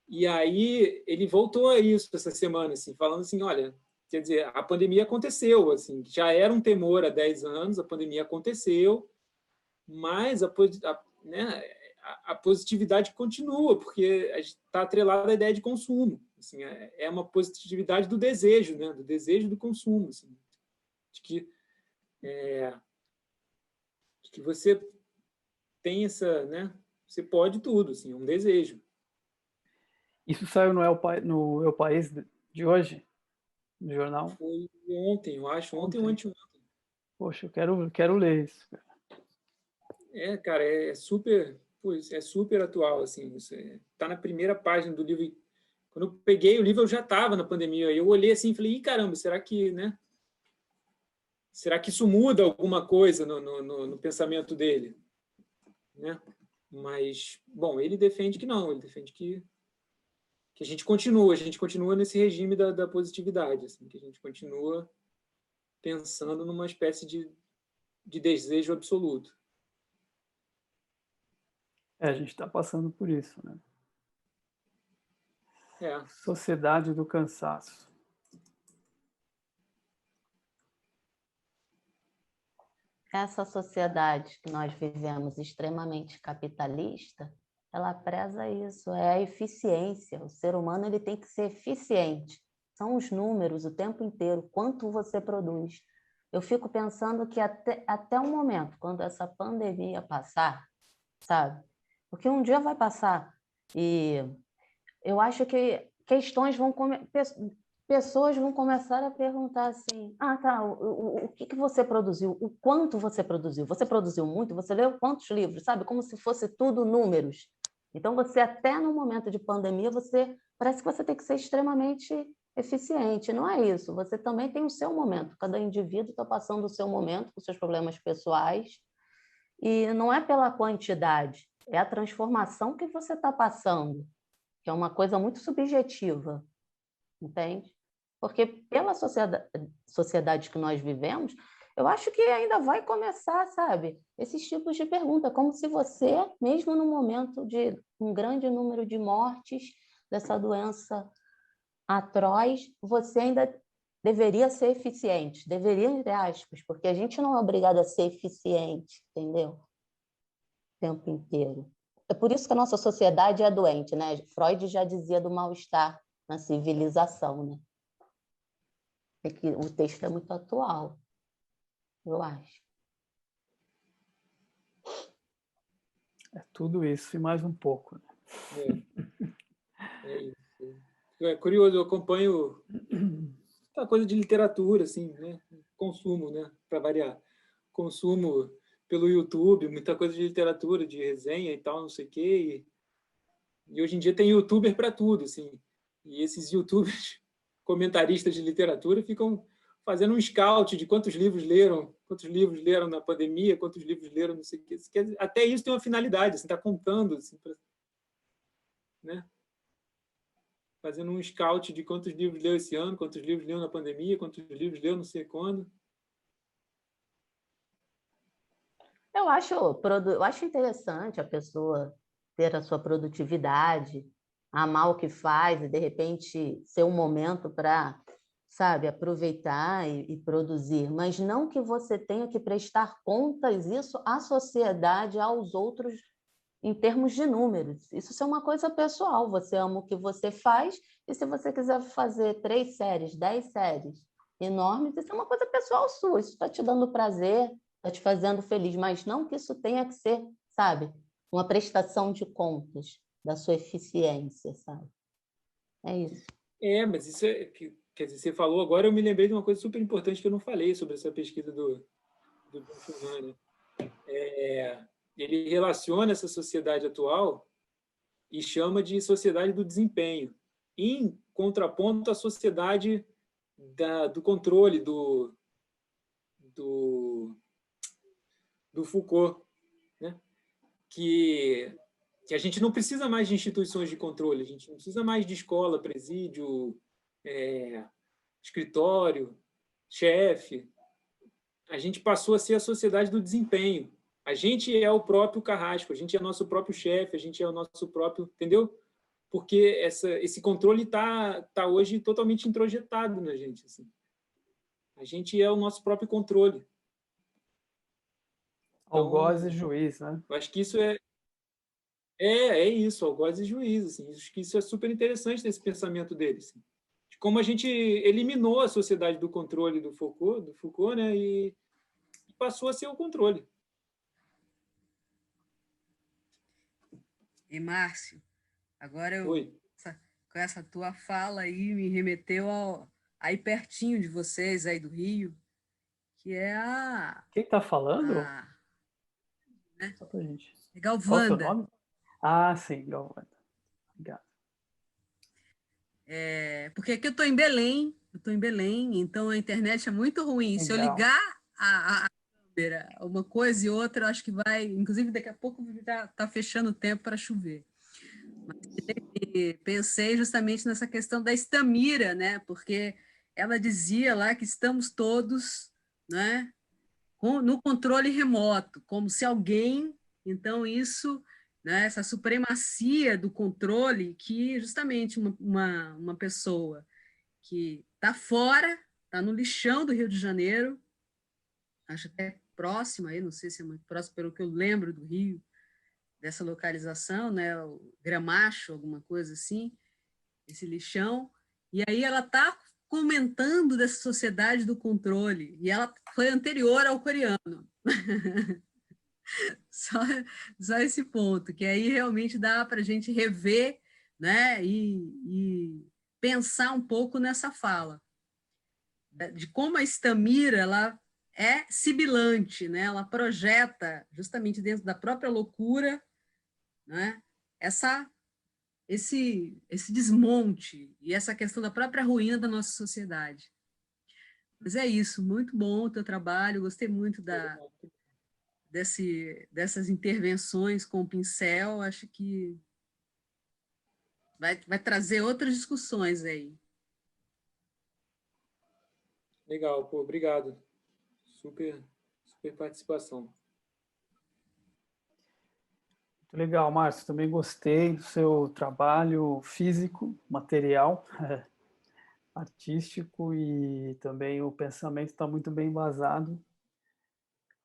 E aí ele voltou a isso essa semana, assim, falando assim, olha, quer dizer, a pandemia aconteceu, assim, já era um temor há 10 anos, a pandemia aconteceu, mas né, a positividade continua, porque está atrelada à ideia de consumo. Assim, é uma positividade do desejo, né, do desejo do consumo, assim, de que você tem essa, né, você pode tudo, assim, é um desejo. Isso saiu no El País de hoje, no jornal? Foi ontem, eu acho, ontem ou anteontem. Poxa, eu quero ler isso. Cara, é super atual, assim, tá na primeira página do livro. Quando eu peguei o livro, eu já estava na pandemia, eu olhei assim e falei, caramba, será que, né? Será que isso muda alguma coisa no pensamento dele? Né? Mas, bom, ele defende que não, ele defende que a gente continua nesse regime da positividade, assim, que a gente continua pensando numa espécie de desejo absoluto. A gente está passando por isso, né? Sociedade do cansaço. Essa sociedade que nós vivemos extremamente capitalista, ela preza isso, é a eficiência. O ser humano ele tem que ser eficiente. São os números o tempo inteiro, quanto você produz. Eu fico pensando que até o momento, quando essa pandemia passar, sabe? Porque um dia vai passar. E eu acho que pessoas vão começar a perguntar assim, tá, o que você produziu? O quanto você produziu? Você produziu muito? Você leu quantos livros? Sabe? Como se fosse tudo números. Então, você até no momento de pandemia, parece que você tem que ser extremamente eficiente. Não é isso. Você também tem o seu momento. Cada indivíduo está passando o seu momento com seus problemas pessoais. E não é pela quantidade, é a transformação que você está passando, que é uma coisa muito subjetiva, entende? Porque pela sociedade que nós vivemos, eu acho que ainda vai começar, sabe? Esses tipos de pergunta, como se você, mesmo no momento de um grande número de mortes dessa doença atroz, você ainda deveria ser eficiente. Deveria, entre aspas, porque a gente não é obrigado a ser eficiente, entendeu? O tempo inteiro. É por isso que a nossa sociedade é doente, né? Freud já dizia do mal-estar na civilização, né? É que o texto é muito atual, eu acho. É tudo isso e mais um pouco, né? É isso. É curioso, eu acompanho a coisa de literatura, assim, né? Consumo, né? Para variar. Consumo pelo YouTube, muita coisa de literatura, de resenha e tal, não sei o quê. E hoje em dia tem youtuber para tudo, assim. E esses youtubers comentaristas de literatura ficam fazendo um scout de quantos livros leram na pandemia, quantos livros leram, não sei o quê. Até isso tem uma finalidade, assim, tá contando, assim, né? Fazendo um scout de quantos livros leu esse ano, quantos livros leu na pandemia, quantos livros leu não sei quando. Eu acho interessante a pessoa ter a sua produtividade, amar o que faz e, de repente, ser um momento para, sabe, aproveitar e produzir, mas não que você tenha que prestar contas isso à sociedade, aos outros, em termos de números. Isso é uma coisa pessoal, você ama o que você faz e se você quiser fazer 3 séries, 10 séries enormes, isso é uma coisa pessoal sua, isso está te dando prazer, está te fazendo feliz, mas não que isso tenha que ser, sabe, uma prestação de contas da sua eficiência, sabe? É isso. Mas isso quer dizer, você falou agora, eu me lembrei de uma coisa super importante que eu não falei sobre essa pesquisa do Byung-Chul Han, né? Ele relaciona essa sociedade atual e chama de sociedade do desempenho, em contraponto à sociedade do controle do Foucault, né? que a gente não precisa mais de instituições de controle, a gente não precisa mais de escola, presídio, escritório, chefe. A gente passou a ser a sociedade do desempenho. A gente é o próprio carrasco, a gente é nosso próprio chefe, a gente é o nosso próprio, entendeu? Porque esse controle tá hoje totalmente introjetado na gente. Assim. A gente é o nosso próprio controle. Então, Algoz e juiz, né? eu acho que isso é isso, algoz e juiz. Assim. Acho que isso é super interessante nesse pensamento dele. Assim. De como a gente eliminou a sociedade do controle do Foucault, né? E passou a ser o controle. E Márcio, agora Oi. com essa tua fala aí me remeteu aí pertinho de vocês aí do Rio, que é Quem está falando? né? Só pra gente. Qual é o seu Galvanda. nome? Ah, sim, Galvanda. Obrigado. Porque aqui eu estou em Belém, então a internet é muito ruim. Legal. Se eu ligar a câmera, uma coisa e outra, eu acho que vai, inclusive daqui a pouco tá fechando o tempo para chover. Mas pensei justamente nessa questão da Estamira, né? Porque ela dizia lá que estamos todos, né, no controle remoto, como se alguém, então isso, né, essa supremacia do controle que justamente uma pessoa que está fora, está no lixão do Rio de Janeiro, acho até próximo aí, não sei se é muito próximo, pelo que eu lembro do Rio, dessa localização, né, o Gramacho, alguma coisa assim, esse lixão, e aí ela está comentando dessa sociedade do controle, e ela foi anterior ao coreano. só esse ponto, que aí realmente dá para a gente rever, né, e pensar um pouco nessa fala, de como a Estamira ela é sibilante, né, ela projeta justamente dentro da própria loucura, né, esse desmonte e essa questão da própria ruína da nossa sociedade. Mas é isso, muito bom o teu trabalho, gostei muito dessas intervenções com o pincel, acho que vai trazer outras discussões aí. Legal, pô, obrigado. Super participação. Muito legal, Márcio. Também gostei do seu trabalho físico, material. artístico e também o pensamento está muito bem embasado.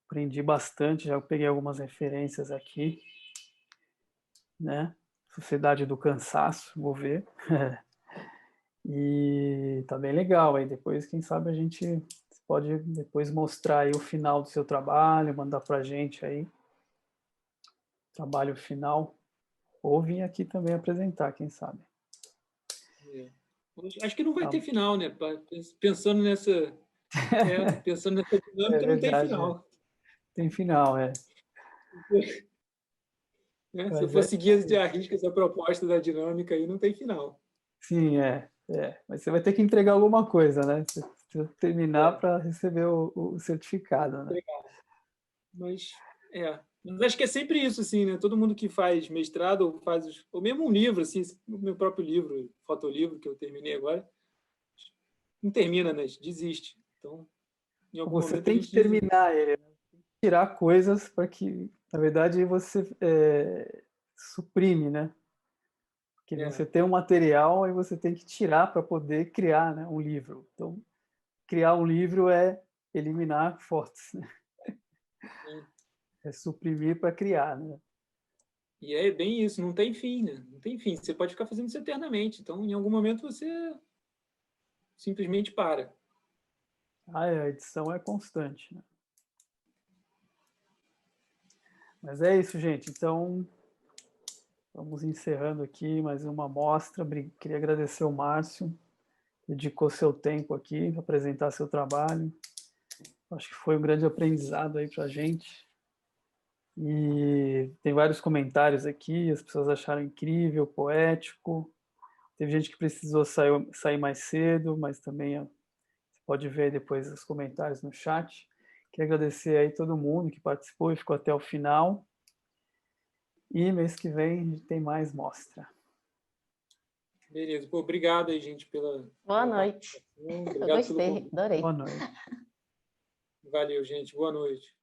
Aprendi bastante, já peguei algumas referências aqui, né? Sociedade do Cansaço, vou ver. E tá bem legal. Aí depois, quem sabe, a gente pode depois mostrar aí o final do seu trabalho, mandar pra gente aí, trabalho final, ou vir aqui também apresentar, quem sabe. Acho que não vai Tá. ter final, né? Pensando nessa dinâmica, não tem verdade, final. Tem final, é. Né? Se Mas eu for seguir de arrisca essa proposta da dinâmica aí, não tem final. Sim, Mas você vai ter que entregar alguma coisa, né? Você precisa terminar para receber o certificado, né? Mas acho que é sempre isso, assim, né? Todo mundo que faz mestrado ou faz ou mesmo um livro, assim, o meu próprio livro, fotolivro que eu terminei agora, não termina, né? Desiste. Então, em algum Você momento tem a que gente desiste. terminar ele, né? Tirar coisas para que, na verdade, você suprime, né? Porque você tem um material e você tem que tirar para poder criar, né, um livro. Então, criar um livro é eliminar fotos, né? É suprimir para criar, né? E é bem isso, não tem fim, né? Não tem fim. Você pode ficar fazendo isso eternamente. Então, em algum momento, você simplesmente para. A edição é constante, né? Mas é isso, gente. Então, vamos encerrando aqui mais uma amostra. Queria agradecer ao Márcio, dedicou seu tempo aqui para apresentar seu trabalho. Acho que foi um grande aprendizado aí para a gente. E tem vários comentários aqui, as pessoas acharam incrível, poético. Teve gente que precisou sair mais cedo, mas também você pode ver depois os comentários no chat. Queria agradecer aí todo mundo que participou e ficou até o final. E mês que vem a gente tem mais mostra. Beleza. Pô, obrigado aí, gente, pela Boa noite. participação. Eu Obrigado pelo gostei, convite. adorei. Boa noite. Valeu, gente. Boa noite.